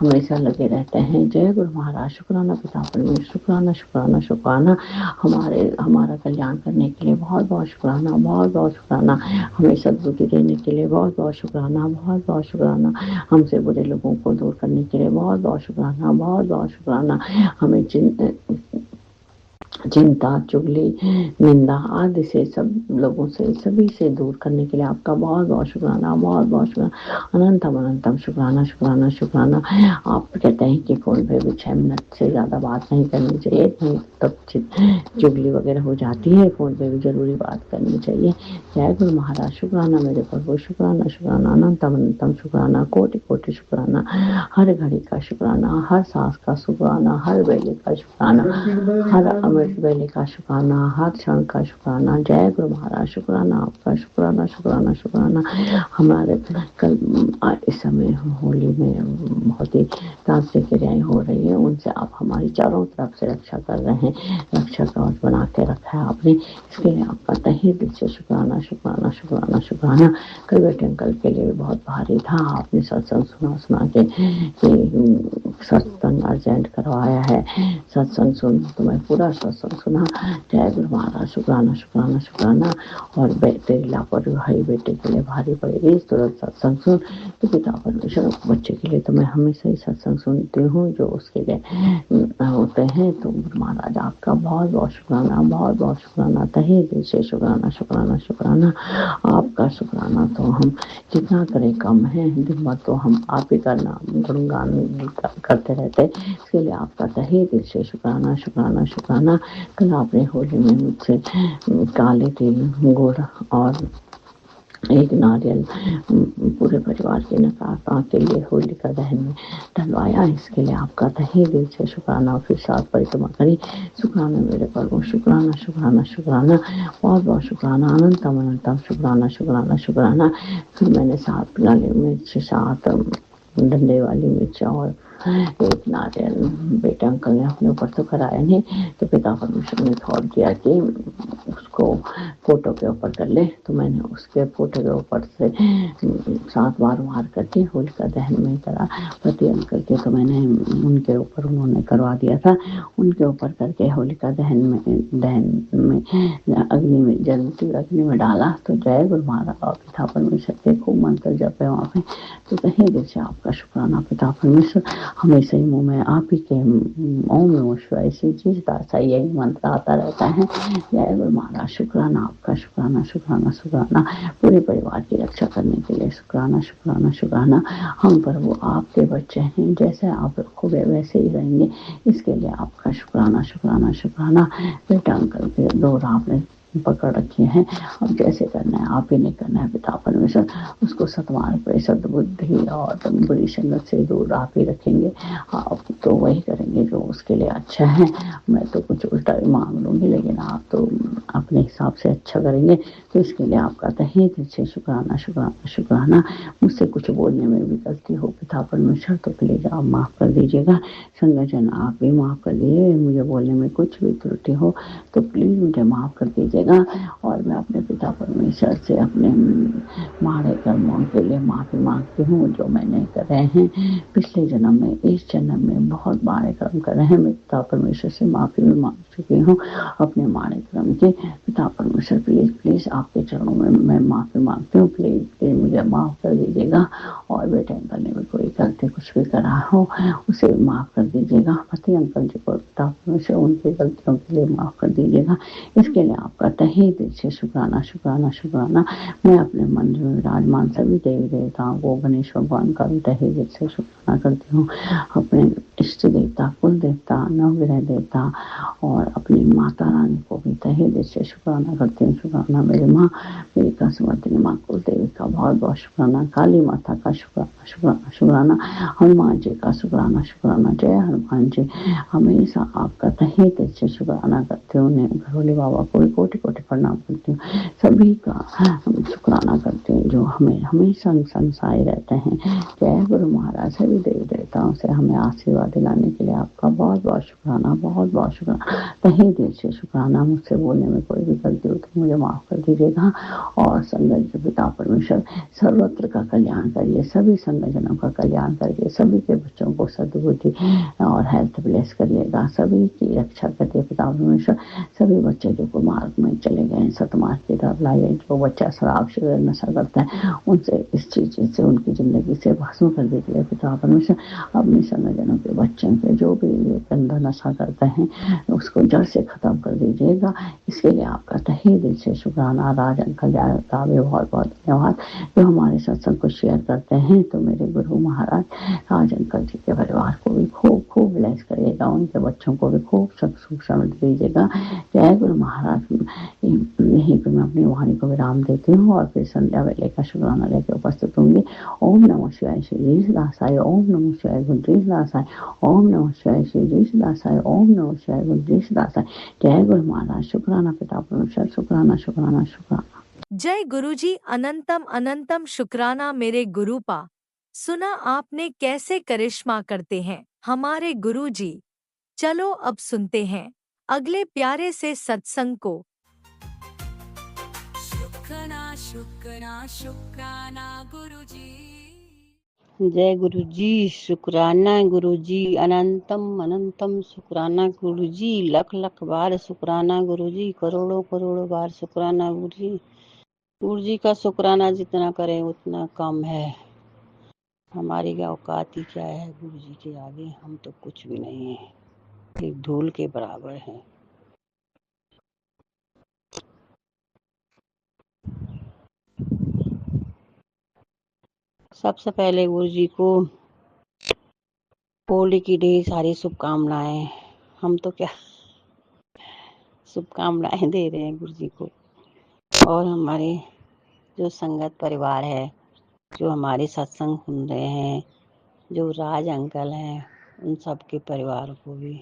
हमेशा लगे रहते हैं। जय गुरु महाराज। शुक्राना पिता परमेश्वर, शुक्राना शुक्राना शुक्राना, हमारा कल्याण करने के लिए बहुत बहुत शुक्राना, बहुत बहुत शुक्राना, हमें सद्बुद्धि देने के लिए बहुत बहुत शुक्राना, बहुत बहुत शुक्राना, हमसे बुरे लोगों को दूर करने के लिए बहुत बहुत शुक्राना, बहुत बहुत शुक्राना, हमें चिंता, चुगली, निंदा आदि से सब लोगों से, सभी से दूर करने के लिए आपका बहुत बहुत शुक्राना, बहुत बहुत शुक्राना, अनंतम अनंतम शुक्राना, शुक्राना शुक्राना। आप कहते हैं कि फोन पे भी 6 मिनट से ज़्यादा बात नहीं करनी चाहिए, नहीं तब चुगली वगैरह हो जाती है, फोन पे भी जरूरी बात करनी चाहिए। जय गुरु महाराज। शुक्राना मेरे प्रभु, शुक्राना शुक्राना, अनंतम अनंतम शुक्राना, कोटि कोटि शुक्राना, हर घड़ी का शुक्राना, हर सांस का शुक्राना, हर वेले का शुक्राना, हर अमृत वेले का शुक्राना, हर क्षण का शुक्राना। जय गुरु महाराज। शुक्राना आपका, शुक्राना शुक्राना शुक्राना। हमारे कल इस समय होली में बहुत ही तांत्रिक क्रियाएं हो रही है, उनसे आप हमारी चारों तरफ से रक्षा कर रहे हैं, रक्षा कवच बना के रखा है आपने, इसके लिए आपका तहे दिल से शुक्राना शुक्राना शुक्राना शुक्राना। कल बेटे अंकल के लिए बहुत भारी था, आपने सत्संग सुना के सत्संग अर्जेंट करवाया है, सत्संग सुन तो मैं पूरा सत्संग सुना। जय गुरु महाराज। शुक्राना शुक्राना शुक्राना। और तेरी लापरवाही बेटे के लिए भारी पड़ेगी, तुरंत सत्संग सुन। तो पिता परमेश्वर बच्चे के लिए तो मैं हमेशा ही सत्संग सुनती हूँ जो उसके लिए होते हैं। तो गुरु महाराज आपका बहुत बहुत शुक्राना, बहुत बहुत शुक्राना, तहे दिल से शुक्राना शुक्राना शुक्राना। आपका शुक्राना तो हम जितना करें कम है, दिन भर तो हम आप ही का नाम गुणगान करते रहते, इसके लिए आपका तहे दिल से शुक्राना शुक्राना शुक्राना। कल आपने होली में मुझसे काले तिल, गुड़ और एक नारियल पूरे परिवार के नकाता के लिए होलिका दहन में डलवाया, इसके लिए आपका तहे दिल से शुक्राना। फिर 7 परिक्रमा करी। शुक्राना मेरे प्रभु, शुक्राना शुक्राना शुक्राना, बहुत बहुत शुक्राना, अनंतम अनंतम शुक्राना शुक्राना शुक्राना। फिर मैंने 7 लाली मिर्च, 7 डंडे वाली मिर्च और एक नारियल बेटा अंकल ने अपने ऊपर तो कराया नहीं, तो पिता परमेश्वर ने थॉट दिया कि उसको फोटो के ऊपर कर ले, तो मैंने उसके फोटो के ऊपर से 7 बार मार करके होलिका दहन में करा। पति अंकल के तो मैंने उनके ऊपर उन्होंने करवा दिया था, उनके ऊपर करके होलिका दहन में अग्नि में जलती अग्नि में डाला। तो जय गुरु महाराज और पिता परमेश्वर के खूब मंत्र जप है वहाँ पे। तो कहीं दिल से आपका शुक्राना पिता परमेश्वर। हमेशा ही मुँह में आप ही के ओम नमः शिवाय शिव जी दासा यही मंत्र आता रहता है। जय गुरु महाराज। शुक्राना आपका, शुक्राना शुक्राना शुक्राना, पूरे परिवार की रक्षा करने के लिए शुक्राना शुक्राना शुक्राना। हम प्रभु आपके बच्चे हैं, जैसे आप रखोगे वैसे ही रहेंगे, इसके लिए आपका शुक्राना शुक्राना शुक्राना। बेटा अंकल के 2 आपने पकड़ रखी है, अब जैसे करना है आप ही ने करना है पिता परमेश्वर। उसको सतमार्ग पे सद्बुद्धि और बुरी संगत से दूर आप ही रखेंगे, आप तो वही करेंगे जो उसके लिए अच्छा है। मैं तो कुछ उल्टा ही मांग लूँगी, लेकिन आप तो अपने हिसाब से अच्छा करेंगे, तो इसके लिए आपका तहे दिल से शुक्राना शुक्राना शुक्राना। मुझसे कुछ बोलने में भी गलती हो पिता परमेश्वर तो प्लीज आप माफ़ कर दीजिएगा। संगठन आप भी माफ़ कर दीजिए, मुझे बोलने में कुछ भी त्रुटि हो तो प्लीज़ मुझे माफ़ कर दीजिएगा। और मैं अपने पिता परमेश्वर से अपने माड़े कर्मों के लिए माफ़ी मांगती हूँ जो मैंने करे हैं पिछले जन्म में, इस जन्म में बहुत माड़े कर्म कर रहे हैं। मैं पिता परमेश्वर से माफ़ी भी मांग चुकी हूँ अपने माड़े कर्म के। पिता परमेश्वर प्लीज़ आपके चरणों में मैं माफ़ी मांगती हूँ, प्लीज़ मुझे माफ़ कर दीजिएगा। और बेटे अंकल ने भी कोई गलती कुछ भी करा हो उसे माफ़ कर दीजिएगा। पति अंकल जी को पिता परमेश्वर उनकी गलतियों के लिए माफ़ कर दीजिएगा। इसके लिए आपका तहे दिल से शुक्राना शुक्राना शुक्राना। मैं अपने मंदिर में विराजमान सभी देवी देवताओं को, गणेश भगवान का भी तहे दिल से शुक्राना करती हूँ। अपने इष्ट देवता, कुल देवता, नवग्रह देवता और अपनी माता रानी को भी तहे दिल से शुक्राना करती हूँ। शुक्राना मेरी माँ, मेरी कसमर्दिनी माँ कुल देवी का बहुत बहुत शुक्राना। काली माता का शुक्राना शुक्राना शुक्राना। हनुमान जी का शुक्राना शुक्राना। जय हनुमान जी। हमेशा आपका तहे दिल से शुक्राना करती हूँ। भोले बाबा को भी कोटि कोटि प्रणाम करती हूँ। सभी का शुक्राना करती हूँ जो हमें हमेशा संसाए रहते हैं। जय गुरु महाराज। सभी देवी देवताओं से हमें आशीर्वाद दिलाने के लिए आपका बहुत बहुत शुक्राना, बहुत बहुत शुक्राना। तहे दिल से शुक्राना। मुझसे बोलने में कोई भी गलती हो तो मुझे माफ कर दीजिएगा। और संगत के पिता परमेश्वर सर्वत्र का कल्याण करिए, सभी संगतजनों का कल्याण करिए, सभी के बच्चों को सद्बुद्धि और हेल्थ ब्लेस करिएगा, सभी की रक्षा करिए पिता परमेश्वर। सभी बच्चे जो कुमार्ग में चले गए सतमार्ग की तरफ लाइए। जो बच्चा शराब से नशा करता है उनसे इस चीज से उनकी जिंदगी से भस्म कर दीजिए पिता परमेश्वर। अपने संगजनों के बच्चों के जो भी ये गंदा नशा करते हैं उसको जड़ से खत्म कर दीजिएगा। इसके लिए आपका तहे दिल से शुक्राना। राज अंकल का भी बहुत बहुत धन्यवाद जो हमारे सत्संग को शेयर करते हैं। तो मेरे गुरु महाराज राज अंकल जी के परिवार को भी खूब खूब ब्लेस करिएगा, उनके बच्चों को भी खूब सुख समृद्धि दीजिएगा। जय गुरु महाराज। यहीं पर मैं अपनी वाणी को विराम देती हूँ और फिर संध्या वेले का शुक्राना लेकर उपस्थित होंगी। ओम नमः शिवाय श्री दासाय। ओम नमः शिवाय गुरुदेश दासाय। ओम नमः शिवाय श्री दासाय। ओम नमः शिवाय गुरुदेश दासाय। जय गुरु महाराज। शुक्राना पिता परमेश्वर। शुक्राना शुक्राना शुक्राना। जय गुरुजी। अनंतम अनंतम शुक्राना मेरे गुरुपा। सुना आपने कैसे करिश्मा करते हैं हमारे गुरुजी। चलो अब सुनते हैं अगले प्यारे से सत्संग को। शुक्राना शुक्राना शुक्राना गुरुजी। जय गुरु जी। शुक्राना गुरु जी। अनंतम अनंतम शुक्राना गुरु जी। लख लख बार शुक्राना गुरु जी। करोड़ों करोड़ों बार शुक्राना गुरु जी। गुरु जी का शुक्राना जितना करें उतना कम है। हमारी क्या औकात ही क्या है गुरु जी के आगे। हम तो कुछ भी नहीं है, एक धूल के बराबर हैं। सबसे पहले गुरु जी को होली की ढेर सारी शुभकामनाएं। हम तो क्या शुभकामनाएं दे रहे हैं गुरु जी को। और हमारे जो संगत परिवार है, जो हमारे सत्संग सुन रहे हैं, जो राज अंकल हैं, उन सबके परिवार को भी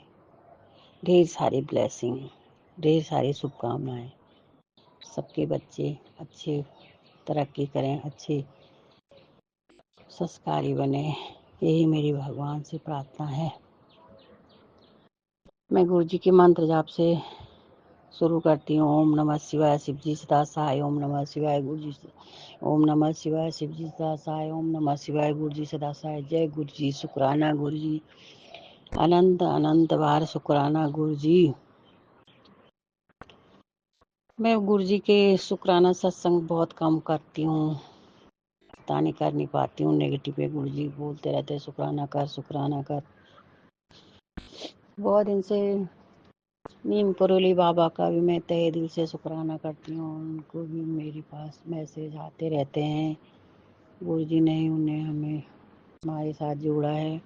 ढेर सारी ब्लेसिंग, ढेर सारी शुभकामनाएं। सबके बच्चे अच्छे तरक्की करें, अच्छे संस्कारी बने, यही मेरी भगवान से प्रार्थना है। मैं गुरु जी के मंत्र जाप से शुरू करती हूँ। ओम नमः शिवाय शिवजी सदा सहाय। ओम नमः शिवाय गुरु जी। ओम नमः शिवाय शिवजी सदा सहाय। ओम नमः शिवाय गुरु जी सदा सहाय। जय गुरु जी। शुक्राना गुरु जी। अनंत अनंत बार शुक्राना गुरु जी। मैं गुरु जी के शुक्राना सत्संग बहुत कम करती हूँ, पता नहीं कर नहीं पाती हूँ। नेगेटिव पे गुरु जी बोलते रहते हैं शुक्राना कर शुक्राना कर। बहुत दिन से नीम करोली बाबा का भी मैं तहे दिल से शुक्राना करती हूँ। उनको भी मेरे पास मैसेज आते रहते हैं। गुरु जी ने उन्हें हमें हमारे साथ जोड़ा है।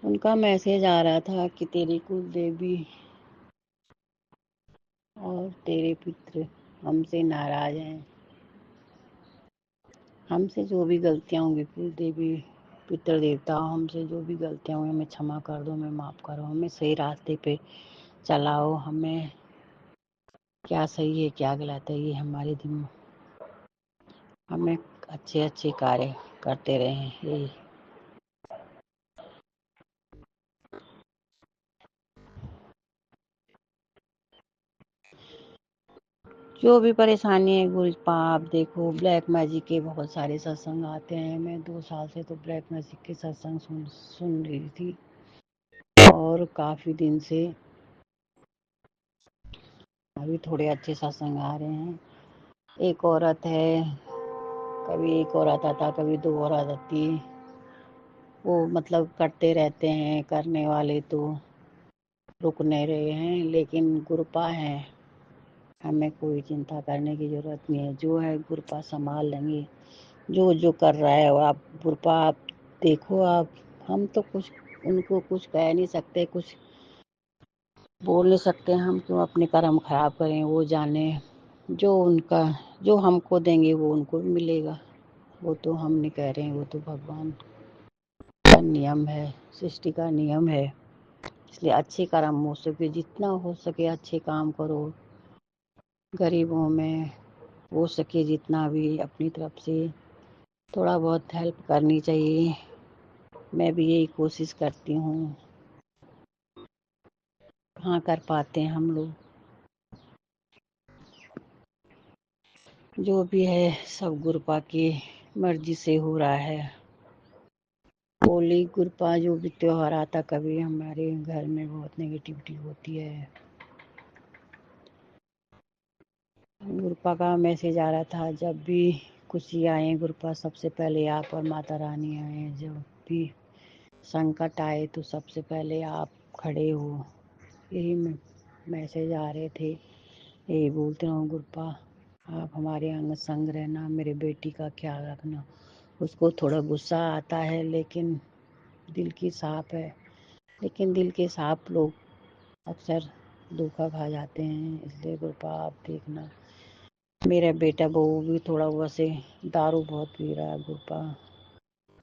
उनका मैसेज आ रहा था कि तेरी कुल देवी और तेरे पितृ हमसे नाराज हैं। हमसे जो भी गलतियाँ होंगी, कुल देवी पितृ देवता हमसे जो भी गलतियाँ होंगी हमें क्षमा कर दो, हमें माफ़ करो, हमें सही रास्ते पे चलाओ। हमें क्या सही है क्या गलत है ये हमारे दिमाग, हमें अच्छे अच्छे कार्य करते रहें। ये जो भी परेशानी है गुरु आप देखो, ब्लैक मैजिक के बहुत सारे सत्संग आते हैं। मैं 2 साल से तो ब्लैक मैजिक के सत्संग सुन रही थी और काफ़ी दिन से अभी थोड़े अच्छे सत्संग आ रहे हैं। एक औरत है, कभी एक औरत आता, कभी 2 औरत आती। वो मतलब करते रहते हैं करने वाले तो, रुक नहीं रहे हैं, लेकिन कृपा है, हमें कोई चिंता करने की ज़रूरत नहीं है। जो है कृपा संभाल लेंगे। जो जो कर रहा है वो आप कृपा आप देखो। आप हम तो कुछ उनको कुछ कह नहीं सकते, कुछ बोल नहीं सकते। हम क्यों अपने कर्म खराब करें, वो जाने। जो उनका जो हमको देंगे वो उनको भी मिलेगा। वो तो हम नहीं कह रहे हैं, वो तो भगवान का नियम है, सृष्टि का नियम है। इसलिए अच्छे कर्म हो सके, जितना हो सके अच्छे काम करो। गरीबों में हो सके जितना भी अपनी तरफ से थोड़ा बहुत हेल्प करनी चाहिए। मैं भी यही कोशिश करती हूँ। कहाँ कर पाते हैं हम लोग। जो भी है सब गुरुपा की मर्जी से हो रहा है। होली गुरुपा जो भी त्योहार आता, कभी हमारे घर में बहुत नेगेटिविटी होती है। गुरुपा का मैसेज आ रहा था, जब भी खुशी आए गुरुपा सबसे पहले आप और माता रानी आए। जब भी संकट आए तो सबसे पहले आप खड़े हो। यही मैसेज आ रहे थे। यही बोलते रहो गुरुपा, आप हमारे अंग संग रहना, मेरे बेटी का ख्याल रखना। उसको थोड़ा गुस्सा आता है, लेकिन दिल की साफ है। लेकिन दिल के साफ लोग अक्सर धोखा खा जाते हैं। इसलिए गुरुपा आप देखना। मेरा बेटा बहू भी थोड़ा वैसे दारू बहुत पी रहा है गुरुपा।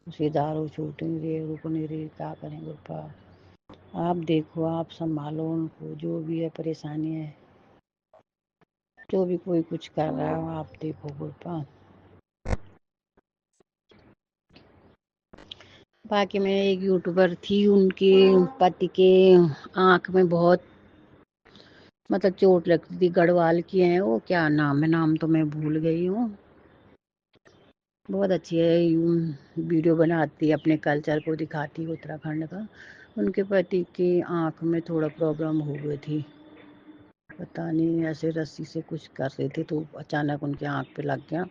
उसे दारू छूट नहीं रही, रुक नहीं रही, क्या करें गुरुपा। आप देखो, आप संभालो उनको। जो भी है परेशानी है, जो भी कोई कुछ कर रहा है आप देखो गुरुपा। बाकी मैं एक यूट्यूबर थी, उनके पति के आंख में बहुत मतलब चोट लगती थी। गढ़वाल की है वो, क्या नाम है, नाम तो मैं भूल गई हूँ। बहुत अच्छी है, वीडियो बनाती, अपने कल्चर को दिखाती उत्तराखंड का। उनके पति की आंख में थोड़ा प्रॉब्लम हो गई थी, पता नहीं ऐसे रस्सी से कुछ कर रहे थे तो अचानक उनकी आंख पे लग गया।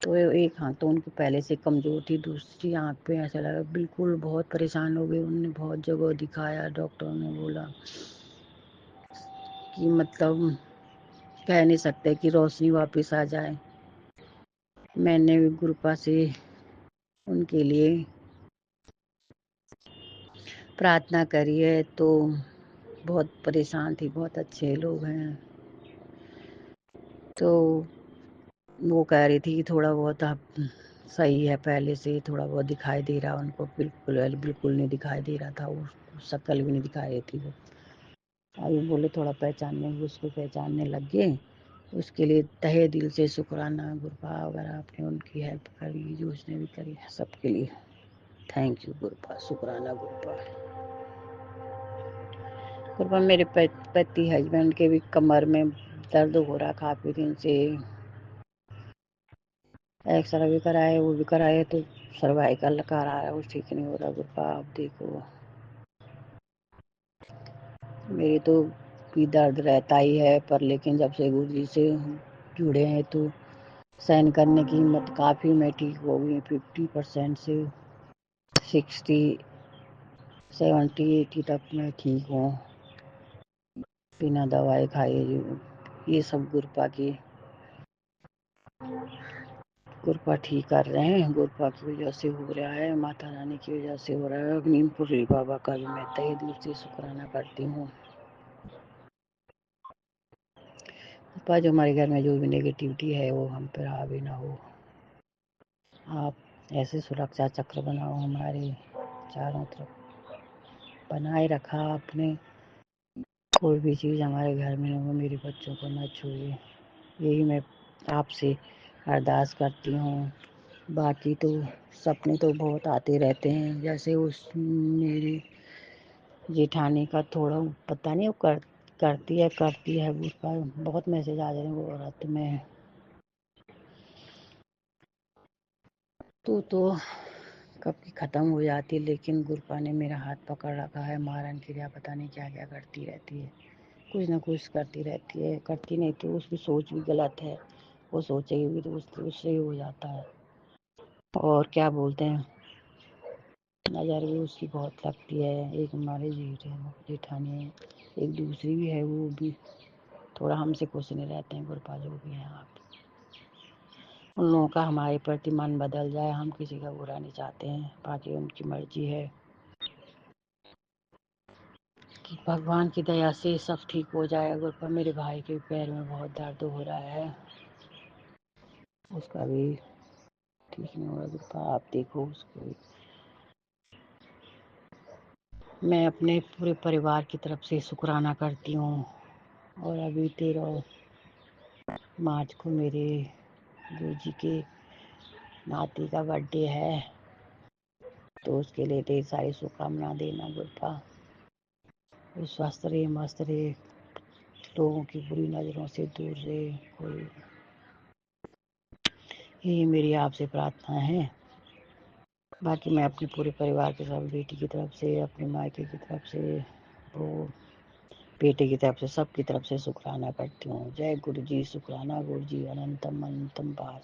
तो एक आंख तो उनकी पहले से कमज़ोर थी, दूसरी आंख पे ऐसा लगा बिल्कुल बहुत परेशान हो गए। उन्होंने बहुत जगह दिखाया, डॉक्टरों ने बोला कि मतलब कह नहीं सकते कि रोशनी वापस आ जाए। मैंने भी गुरुपा से उनके लिए प्रार्थना करी है। तो बहुत परेशान थी, बहुत अच्छे लोग हैं। तो वो कह रही थी कि थोड़ा बहुत आप सही है, पहले से थोड़ा बहुत दिखाई दे रहा उनको। बिल्कुल बिल्कुल नहीं दिखाई दे रहा था, वो शक्ल भी नहीं दिखाई रही थी। वो अभी बोले थोड़ा पहचानने, उसको पहचानने लग गए। उसके लिए तहे दिल से शुक्राना गुरुपा। वगैरह आपने उनकी हेल्प करी, जो उसने भी करी, सबके लिए थैंक यू गुरुपा, शुक्राना गुरुपा। गुरुपा मेरे पति हस्बैंड के भी कमर में दर्द हो रहा काफ़ी दिन से। एक्सरे भी कराए, वो भी कराए, तो सर्वाइकल का रहा है, वो ठीक नहीं हो रहा गुरुपा। आप देखो, मेरी तो भी दर्द रहता ही है, पर लेकिन जब से गुरु जी से जुड़े हैं तो सहन करने की हिम्मत काफ़ी मैं ठीक हो गई। 50% से 60 70 80 तक मैं ठीक हूँ, बिना दवाई खाए। ये सब गुरुपा की कृपा ठीक कर रहे हैं। गुरुपा की वजह से हो रहा है, माता रानी की वजह से हो रहा है। नीमपुरी बाबा का भी मैं तहे दिल से शुक्राना करती हूँ। कृपा जो हमारे घर में जो भी नेगेटिविटी है वो हम पर हावी ना हो। आप ऐसे सुरक्षा चक्र बनाओ, हमारे चारों तरफ बनाए रखा आपने। कोई भी चीज़ हमारे घर में हो, मेरे बच्चों को न छुए, यही मैं आपसे अरदास करती हूँ। बाकी तो सपने तो बहुत आते रहते हैं। जैसे उस मेरी जेठानी का थोड़ा पता नहीं, वो करती है उसका बहुत मैसेज आ जा रहे हैं। वो औरत में तो कब की ख़त्म हो जाती, लेकिन गुरुपा ने मेरा हाथ पकड़ रखा है। मारन क्रिया पता नहीं क्या क्या करती रहती है, कुछ ना कुछ करती रहती है। करती नहीं तो उसकी सोच भी गलत है, वो सोचेगी तो उससे ही हो जाता है। और क्या बोलते हैं, नज़र भी उसकी बहुत लगती है। एक हमारे जेठानी है, एक दूसरी भी है, वो भी थोड़ा हमसे खुश नहीं रहते हैं। गुरपा जो भी हैं आप, उन लोगों का हमारे प्रति मन बदल जाए, हम किसी का बुरा नहीं चाहते हैं, बाकी उनकी मर्जी है। कि भगवान की दया से सब ठीक हो जाए। गुरपा मेरे भाई के पैर में बहुत दर्द हो रहा है, उसका भी ठीक नहीं हो रहा। गुरपा आप देखो उसको भी। मैं अपने पूरे परिवार की तरफ से शुक्राना करती हूँ। और अभी 13 मार्च को मेरे गुरु जी के नाती का बर्थडे है, तो उसके लिए ढेर सारी शुभकामना देना। गुरपा वो स्वस्थ रहे, मस्त रहे, लोगों की बुरी नज़रों से दूर रहे। कोई यही मेरी आपसे प्रार्थना है। बाकी मैं अपने पूरे परिवार के साथ, बेटी की तरफ से, अपने मायके की तरफ से, वो बेटे की तरफ से, सबकी तरफ से शुक्राना करती हूँ। जय गुरु जी, शुक्राना गुरु जी, अनंतम अनंतम बार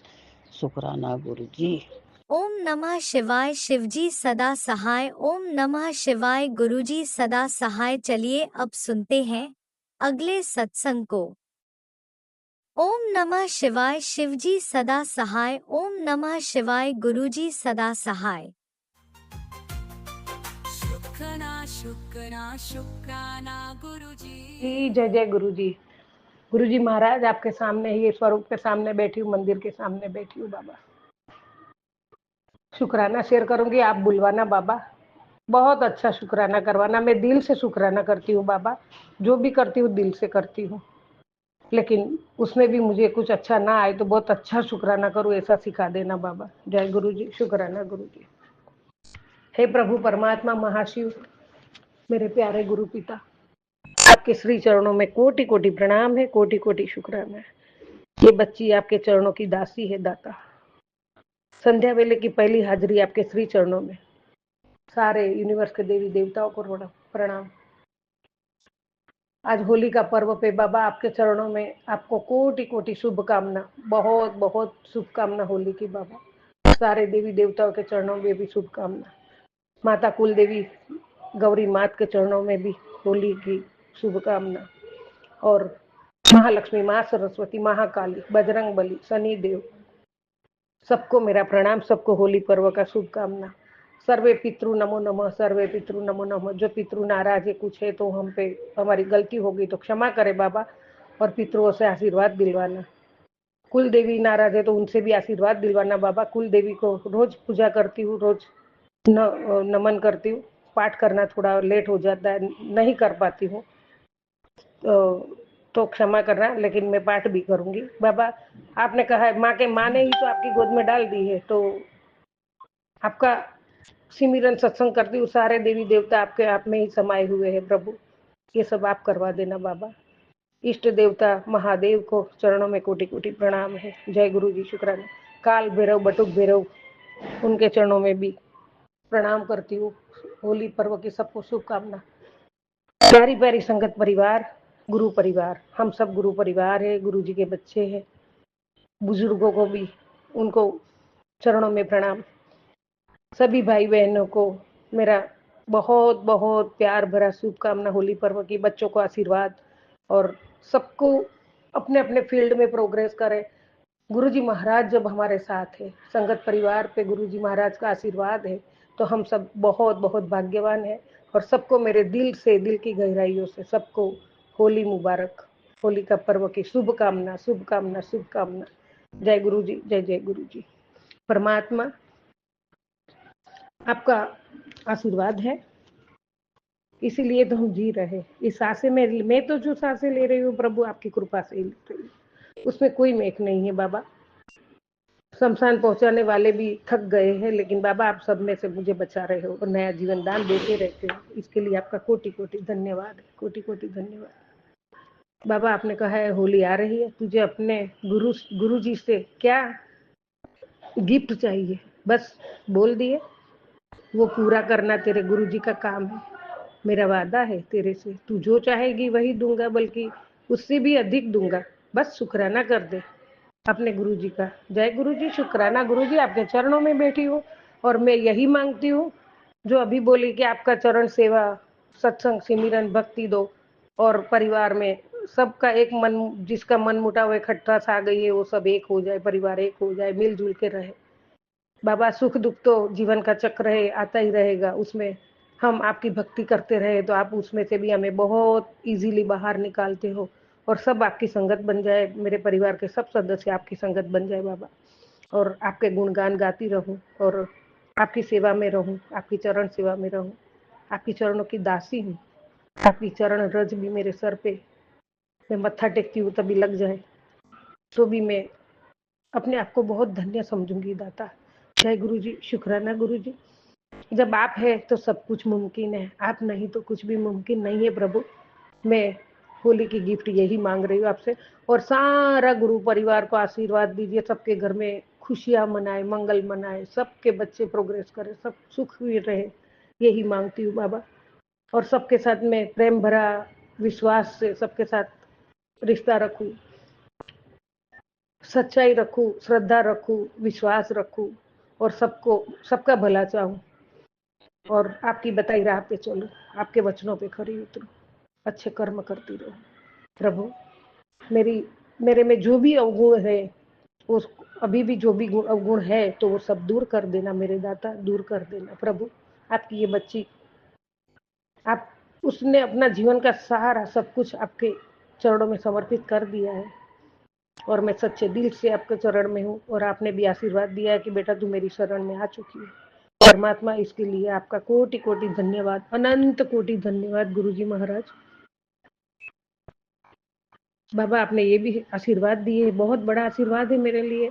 शुक्राना गुरु जी। ओम नमः शिवाय। शिवजी सदा सहाय। ओम नमः शिवाय। गुरुजी सदा सहाय। चलिए अब सुनते हैं अगले सत्संग को। ओम नमः शिवाय। शिवजी सदा सहाय। ओम नमः शिवाय। गुरुजी सदा सहाय। शुक्राना गुरुजी। जी जय जय गुरु जी। गुरु जी महाराज आपके सामने ही, स्वरूप के सामने बैठी हूँ, मंदिर के सामने बैठी हूँ बाबा। शुक्राना शेयर करूंगी, आप बुलवाना बाबा। बहुत अच्छा शुक्राना करवाना। मैं दिल से शुक्राना करती हूँ बाबा, जो भी करती हूँ दिल से करती हूँ, लेकिन उसमें भी मुझे कुछ अच्छा ना आए तो बहुत अच्छा शुक्राना करूँ, ऐसा सिखा देना बाबा। जय गुरु जी। शुक्राना गुरु जी। हे प्रभु परमात्मा महाशिव, मेरे प्यारे गुरु पिता, आपके श्री चरणों में कोटि कोटि प्रणाम है, कोटि कोटि शुक्राना है। ये बच्ची आपके चरणों की दासी है दाता। संध्या वेले की पहली हाजिरी आपके श्री चरणों में। सारे यूनिवर्स के देवी देवताओं को प्रणाम। आज होली का पर्व पे बाबा आपके चरणों में आपको कोटि कोटि शुभकामना, बहुत बहुत शुभकामना होली की बाबा। सारे देवी देवताओं के चरणों में भी शुभकामना। माता कुल देवी गौरी मात के चरणों में भी होली की शुभकामना। और महालक्ष्मी, माँ सरस्वती, महाकाली, बजरंग बली, शनि देव, सबको मेरा प्रणाम, सबको होली पर्व का शुभकामना। सर्वे पितृ नमो नमः, सर्वे पितृ नमो नमः। जो पितृ नाराज है, कुछ है तो हम पे हमारी गलती होगी तो क्षमा करे बाबा, और पितरों से आशीर्वाद दिलवाना। कुल देवी नाराज है तो उनसे भी आशीर्वाद दिलवाना बाबा। कुल देवी को रोज पूजा करती हूँ, रोज नमन करती हूँ। पाठ करना थोड़ा लेट हो जाता है, नहीं कर पाती हूँ, तो क्षमा करना, लेकिन मैं पाठ भी करूंगी बाबा। आपने कहा है माँ ने ही तो आपकी गोद में डाल दी है, तो आपका सिमरन सत्संग करती हूँ। सारे देवी देवता आपके आप में ही समाये हुए हैं प्रभु, ये सब आप करवा देना बाबा। इष्ट देवता महादेव को चरणों में कोटि कोटि प्रणाम है। जय गुरु जी। शुक्राना। काल भैरव, बटुक भैरव, उनके चरणों में भी प्रणाम करती हूँ। होली पर्व की सबको शुभकामना। प्यारी प्यारी संगत परिवार, गुरु परिवार, हम सब गुरु परिवार है, गुरु जी के बच्चे हैं। बुजुर्गों को भी, उनको चरणों में प्रणाम। सभी भाई बहनों को मेरा बहुत बहुत प्यार भरा शुभकामना होली पर्व की। बच्चों को आशीर्वाद, और सबको अपने अपने फील्ड में प्रोग्रेस करें। गुरुजी महाराज जब हमारे साथ है, संगत परिवार पे गुरुजी महाराज का आशीर्वाद है, तो हम सब बहुत बहुत भाग्यवान हैं। और सबको मेरे दिल से, दिल की गहराइयों से सबको होली मुबारक, होली का पर्व की शुभकामना, शुभकामना, शुभकामना। जय गुरु जी, जय जय गुरु जी। परमात्मा आपका आशीर्वाद है, इसीलिए तो हम जी रहे। इस सांसें में, मैं तो जो सांसें ले रही हूँ प्रभु आपकी कृपा से ही ले रही हूँ, उसमें कोई मेक नहीं है बाबा। शमशान पहुंचाने वाले भी थक गए हैं, लेकिन बाबा आप सब में से मुझे बचा रहे हो और नया जीवन दान देते रहते हो, इसके लिए आपका कोटि कोटि धन्यवाद, कोटि कोटि धन्यवाद। बाबा आपने कहा है होली आ रही है, तुझे अपने गुरु जी से क्या गिफ्ट चाहिए, बस बोल दिए, वो पूरा करना तेरे गुरु जी का काम है। मेरा वादा है तेरे से, तू जो चाहेगी वही दूंगा, बल्कि उससे भी अधिक दूंगा। बस शुक्राना कर दे अपने गुरु जी का। जय गुरु जी। शुक्राना गुरु जी। आपके चरणों में बैठी हूँ और मैं यही मांगती हूँ जो अभी बोली कि आपका चरण सेवा, सत्संग, सिमरन, भक्ति दो और परिवार में सबका एक मन, जिसका मन मुटाव इकट्ठा सा गई है वो सब एक हो जाए, परिवार एक हो जाए, मिलजुल के रहे। बाबा सुख दुख तो जीवन का चक्र है, आता ही रहेगा, उसमें हम आपकी भक्ति करते रहे तो आप उसमें से भी हमें बहुत इजीली बाहर निकालते हो और सब आपकी संगत बन जाए, मेरे परिवार के सब सदस्य आपकी संगत बन जाए बाबा, और आपके गुणगान गाती रहूं और आपकी सेवा में रहूं, आपकी चरण सेवा में रहूं, आपकी चरणों की दासी हूँ, आपकी चरण रज भी मेरे सर पे, मैं मत्था टेकती हूँ तभी लग जाए तो भी मैं अपने आप को बहुत धन्य समझूंगी दाता। जय गुरु जी, शुक्राना गुरु जी। जब आप है तो सब कुछ मुमकिन है, आप नहीं तो कुछ भी मुमकिन नहीं है प्रभु। मैं होली की गिफ्ट यही मांग रही हूँ आपसे, और सारा गुरु परिवार को आशीर्वाद दीजिए, सबके घर में खुशियां मनाए, मंगल मनाए, सबके बच्चे प्रोग्रेस करें, सब सुख हुए रहे, यही मांगती हूँ बाबा। और सबके साथ में प्रेम भरा विश्वास से सबके साथ रिश्ता रखूं, सच्चाई रखूं, श्रद्धा रखूं, विश्वास रखूं और सबको, सबका भला चाहूं और आपकी बताई राह पे चलूं, आपके वचनों पे खरी उतरूं, अच्छे कर्म करती रहूं प्रभु। मेरी मेरे में जो भी अवगुण है, उस अभी भी जो भी अवगुण है तो वो सब दूर कर देना मेरे दाता, दूर कर देना प्रभु। आपकी ये बच्ची, आप, उसने अपना जीवन का सहारा सब कुछ आपके चरणों में समर्पित कर दिया है और मैं सच्चे दिल से आपके चरण में हूँ और आपने भी आशीर्वाद दिया है कि बेटा तू मेरी शरण में आ चुकी है। परमात्मा, इसके लिए आपका कोटि कोटि धन्यवाद, अनंत कोटि धन्यवाद गुरु जी महाराज। बाबा आपने ये भी आशीर्वाद दिए, बहुत बड़ा आशीर्वाद है मेरे लिए।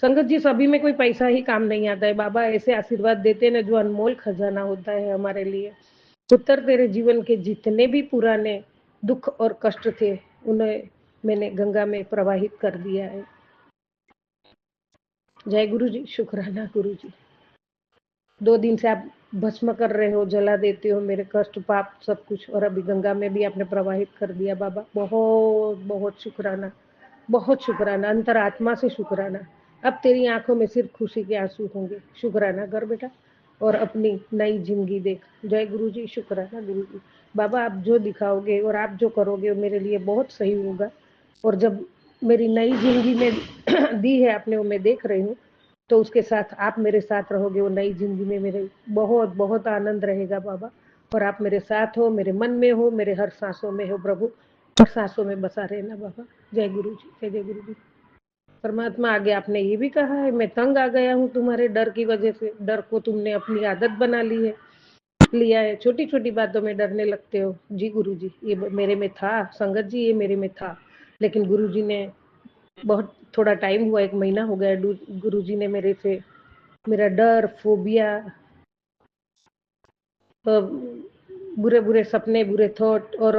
संगत जी, सभी में कोई पैसा ही काम नहीं आता है बाबा, ऐसे आशीर्वाद देते ना जो अनमोल खजाना होता है हमारे लिए। पुत्र, तेरे जीवन के जितने भी पुराने दुख और कष्ट थे उन्हें मैंने गंगा में प्रवाहित कर दिया है। जय गुरु जी, शुक्राना गुरु जी। 2 दिन से आप भस्म कर रहे हो, जला देते हो मेरे कष्ट पाप सब कुछ, और अभी गंगा में भी आपने प्रवाहित कर दिया बाबा। बहुत बहुत शुक्राना, बहुत शुक्राना, अंतरात्मा से शुक्राना। अब तेरी आंखों में सिर्फ खुशी के आंसू होंगे। शुक्राना कर बेटा और अपनी नई जिंदगी देख। जय गुरु जी, शुक्राना गुरु जी। बाबा आप जो दिखाओगे और आप जो करोगे वो मेरे लिए बहुत सही होगा, और जब मेरी नई जिंदगी में दी है आपने वो मैं देख रही हूँ, तो उसके साथ आप मेरे साथ रहोगे, वो नई जिंदगी में मेरे बहुत बहुत आनंद रहेगा बाबा। और आप मेरे साथ हो, मेरे मन में हो, मेरे हर सांसों में हो प्रभु, और सांसों में बसा रहना बाबा। जय गुरु जी, जय जय गुरु जी। परमात्मा, आगे आपने ये भी कहा है, मैं तंग आ गया हूँ तुम्हारे डर की वजह से, डर को तुमने अपनी आदत बना ली है, लिया है, छोटी छोटी बातों में डरने लगते हो। जी गुरु जी, ये मेरे में था, संगत जी ये मेरे में था, लेकिन गुरु जी ने बहुत, थोड़ा टाइम हुआ, 1 महीना हो गया, गुरु जी ने मेरे से मेरा डर, फोबिया, बुरे बुरे सपने, बुरे थॉट और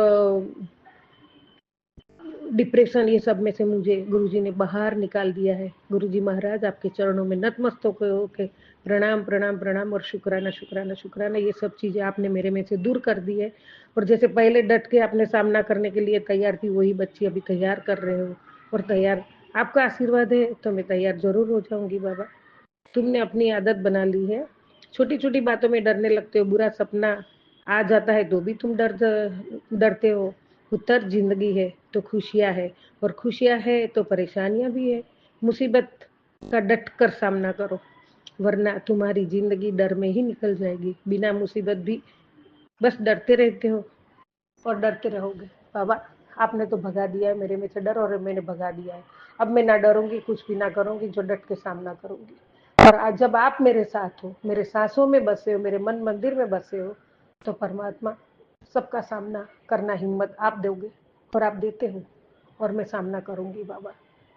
डिप्रेशन, ये सब में से मुझे गुरुजी ने बाहर निकाल दिया है। गुरुजी महाराज आपके चरणों में नतमस्तक होके प्रणाम प्रणाम प्रणाम, और शुक्राना शुक्राना शुक्राना, ये सब चीजें आपने मेरे में से दूर कर दी है। और जैसे पहले डट के आपने सामना करने के लिए तैयार थी, वही बच्ची अभी तैयार कर रहे हो, और तैयार, आपका आशीर्वाद है तो मैं तैयार जरूर हो जाऊंगी बाबा। तुमने अपनी आदत बना ली है, छोटी छोटी बातों में डरने लगते हो, बुरा सपना आ जाता है तो भी तुम डरते हो। उत्तर जिंदगी है तो खुशियां है, और खुशियां है तो परेशानियां भी है। मुसीबत का डट कर सामना करो, वरना तुम्हारी जिंदगी डर में ही निकल जाएगी। बिना मुसीबत भी बस डरते रहते हो और डरते रहोगे बाबा। आपने तो भगा दिया है मेरे में से डर, और मैंने भगा दिया है। अब मैं ना डरूंगी, कुछ भी ना करूंगी, जो डट के सामना करूंगी। और आज जब आप मेरे साथ हो, मेरे सांसों में बसे हो, मेरे मन मंदिर में बसे हो, तो परमात्मा, सबका सामना करना हिम्मत आप दोगे, और आप देते हो, और मैं सामना करूंगी बाबा।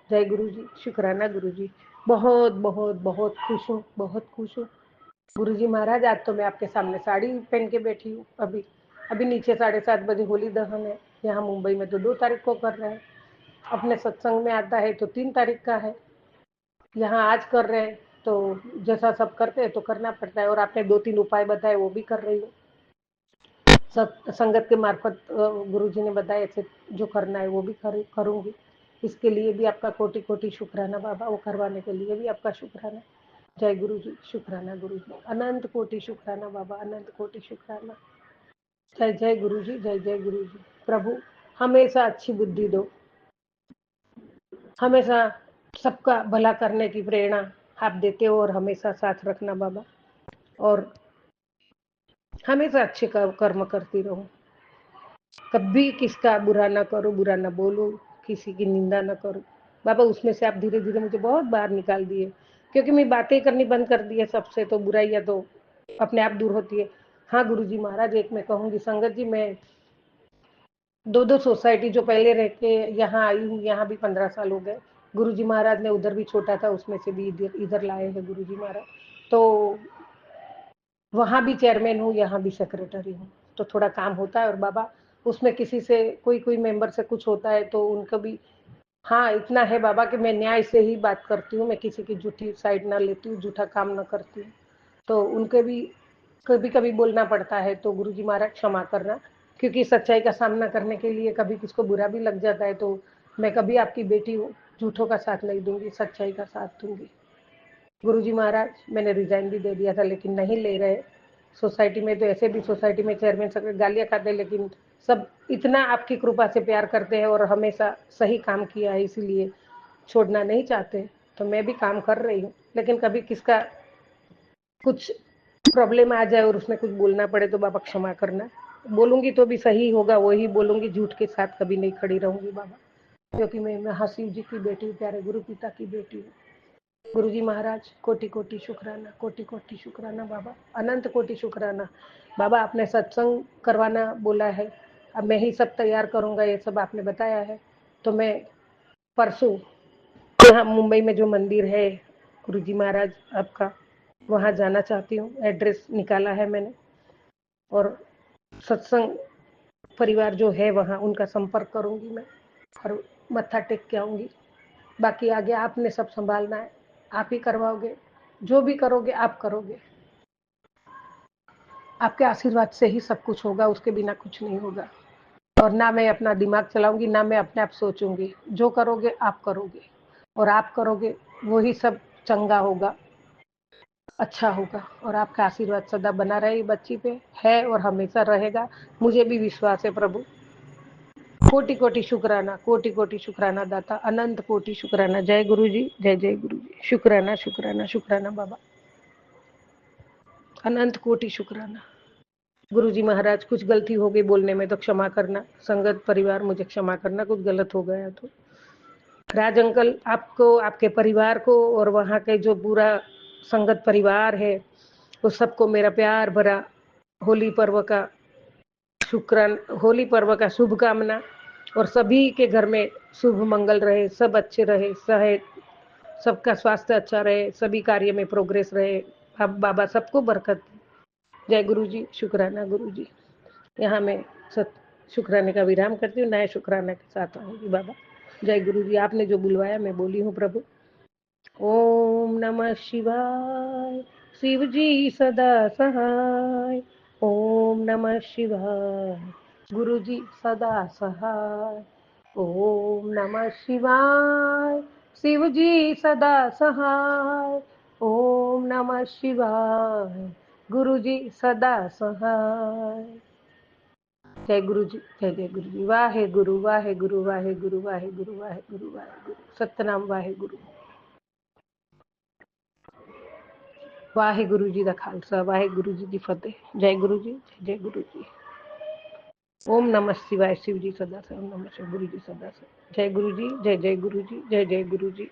जय गुरु जी, शुक्राना गुरु जी। बहुत बहुत बहुत खुश हूँ, बहुत खुश हूँ गुरु जी महाराज। आज तो मैं आपके सामने साड़ी पहन के बैठी हूँ। अभी अभी नीचे 7:30 बजे होली दहन है, यहाँ मुंबई में तो 2 तारीख को कर रहे हैं, अपने सत्संग में आता है तो 3 तारीख का है, यहाँ आज कर रहे हैं, तो जैसा सब करते हैं तो करना पड़ता है। और आपने 2-3 उपाय बताए, वो भी कर रही हूँ, सब संगत के मार्फत गुरुजी ने बताया, ऐसे जो करना है वो भी करूँगी। इसके लिए भी आपका कोटि कोटि शुक्राना बाबा, वो करवाने के लिए भी आपका शुक्राना। जय गुरु जी, शुक्राना गुरु जी, अनंत कोटि शुक्राना बाबा, अनंत कोटि शुक्राना। जय जय गुरु जी, जय जय गुरु जी। प्रभु हमेशा अच्छी बुद्धि दो, हमेशा सबका भला करने की प्रेरणा आप देते हो और हमेशा साथ रखना बाबा, और हमेशा अच्छे कर्म करती रहूं, कभी किसका बुरा ना करो, बुरा ना बोलो, किसी की निंदा ना करो बाबा। उसमें से आप धीरे धीरे मुझे बहुत बाहर निकाल दिए, क्योंकि मैं बातें करनी बंद कर दी है सबसे, तो बुराइयां तो अपने आप दूर होती है। हाँ गुरुजी महाराज, एक मैं कहूँगी संगत जी, मैं दो सोसाइटी जो पहले रह के यहाँ आई हूँ, यहाँ भी 15 साल हो गए। गुरुजी महाराज ने उधर भी छोटा था, उसमें से भी इधर लाए हैं गुरुजी महाराज, तो वहाँ भी चेयरमैन हूँ, यहाँ भी सेक्रेटरी हूँ, तो थोड़ा काम होता है। और बाबा उसमें किसी से कोई मेंबर से कुछ होता है तो उनको भी, हाँ इतना है बाबा कि मैं न्याय से ही बात करती हूँ, मैं किसी की झूठी साइड ना लेती हूँ, झूठा काम ना करती हूँ, तो उनके भी कभी कभी बोलना पड़ता है, तो गुरुजी महाराज क्षमा करना, क्योंकि सच्चाई का सामना करने के लिए कभी किसको बुरा भी लग जाता है, तो मैं कभी आपकी बेटी हूँ, झूठों का साथ नहीं दूंगी, सच्चाई का साथ दूंगी। गुरुजी महाराज मैंने रिजाइन भी दे दिया था, लेकिन नहीं ले रहे। सोसाइटी में तो ऐसे भी सोसाइटी में चेयरमैन सब गालियां खाते, लेकिन सब इतना आपकी कृपा से प्यार करते हैं और हमेशा सही काम किया है, इसीलिए छोड़ना नहीं चाहते। तो मैं भी काम कर रही हूँ, लेकिन कभी किसका कुछ प्रॉब्लम आ जाए और उसमें कुछ बोलना पड़े तो बाबा क्षमा करना। बोलूंगी तो भी सही होगा, वही बोलूंगी, झूठ के साथ कभी नहीं खड़ी रहूंगी बाबा, क्योंकि मैं महाशिव जी की बेटी हूँ, प्यारे गुरु पिता की बेटी हूँ। गुरुजी महाराज कोटि कोटि शुक्राना, कोटि कोटि शुक्राना बाबा, अनंत कोटि शुक्राना बाबा। आपने सत्संग करवाना बोला है, अब मैं ही सब तैयार करूंगा, ये सब आपने बताया है, तो मैं परसों यहाँ मुंबई में जो मंदिर है गुरुजी महाराज आपका, वहाँ जाना चाहती हूँ। एड्रेस निकाला है मैंने, और सत्संग परिवार जो है वहाँ उनका संपर्क करूंगी मैं, और मत्था टेक के आऊंगी। बाकी आगे आपने सब संभालना है, आप ही करवाओगे, जो भी करोगे आप करोगे, आपके आशीर्वाद से ही सब कुछ होगा, उसके बिना कुछ नहीं होगा। और ना मैं अपना दिमाग चलाऊंगी, ना मैं अपने आप सोचूंगी, जो करोगे आप करोगे, और आप करोगे वही सब चंगा होगा, अच्छा होगा, और आपका आशीर्वाद सदा बना रहे बच्ची पे, है और हमेशा रहेगा, मुझे भी विश्वास है प्रभु। कोटि कोटि शुक्राना, कोटि कोटि शुक्राना दाता, अनंत कोटि शुक्राना। जय गुरु जी, जय जय गुरु जी, शुक्राना शुक्राना शुक्राना बाबा, अनंत कोटि शुक्राना। गुरु जी महाराज कुछ गलती हो गई बोलने में तो क्षमा करना, संगत परिवार मुझे क्षमा करना, कुछ गलत हो गया तो। राज अंकल आपको, आपके परिवार को, और वहाँ के जो पूरा संगत परिवार है, वो सबको मेरा प्यार भरा होली पर्व का होली पर्व का शुभकामना, और सभी के घर में शुभ मंगल रहे, सब अच्छे रहे, सबका स्वास्थ्य अच्छा रहे, सभी कार्य में प्रोग्रेस रहे। अब बाबा सबको बरकत। जय गुरु जी, शुक्राना गुरु जी। यहाँ मैं शुक्राने का विराम करती हूँ, नए शुक्राना के साथ आऊंगी बाबा। जय गुरु जी, आपने जो बुलवाया मैं बोली हूँ प्रभु। ओम नमः शिवाय, शिव जी सदा सहाय। ओम नमः शिवाय, गुरु जी सदा सहाय। ओम नमः शिवाय, शिव जी सदा सहाय। ओम नमः शिवाय, गुरु जी सदा सहाय। जय गुरु जी, जय जय गुरु जी। वाहे गुरु, वाहे गुरु, वाहे गुरु, वाहे गुरु, वाहे गुरु, वाहे गुरु। सतनाम वाहे गुरु। वाहेगुरु जी दा खालसा, वाहेगुरु जी दी फतेह। जय गुरु जी, जय गुरु जी। ओम नमः शिवाय, शिव जी सदा से, ओम नमः शिवाय, गुरु जी सदा से। जय गुरु जी, जय जय गुरु जी, जय जय गुरु जी।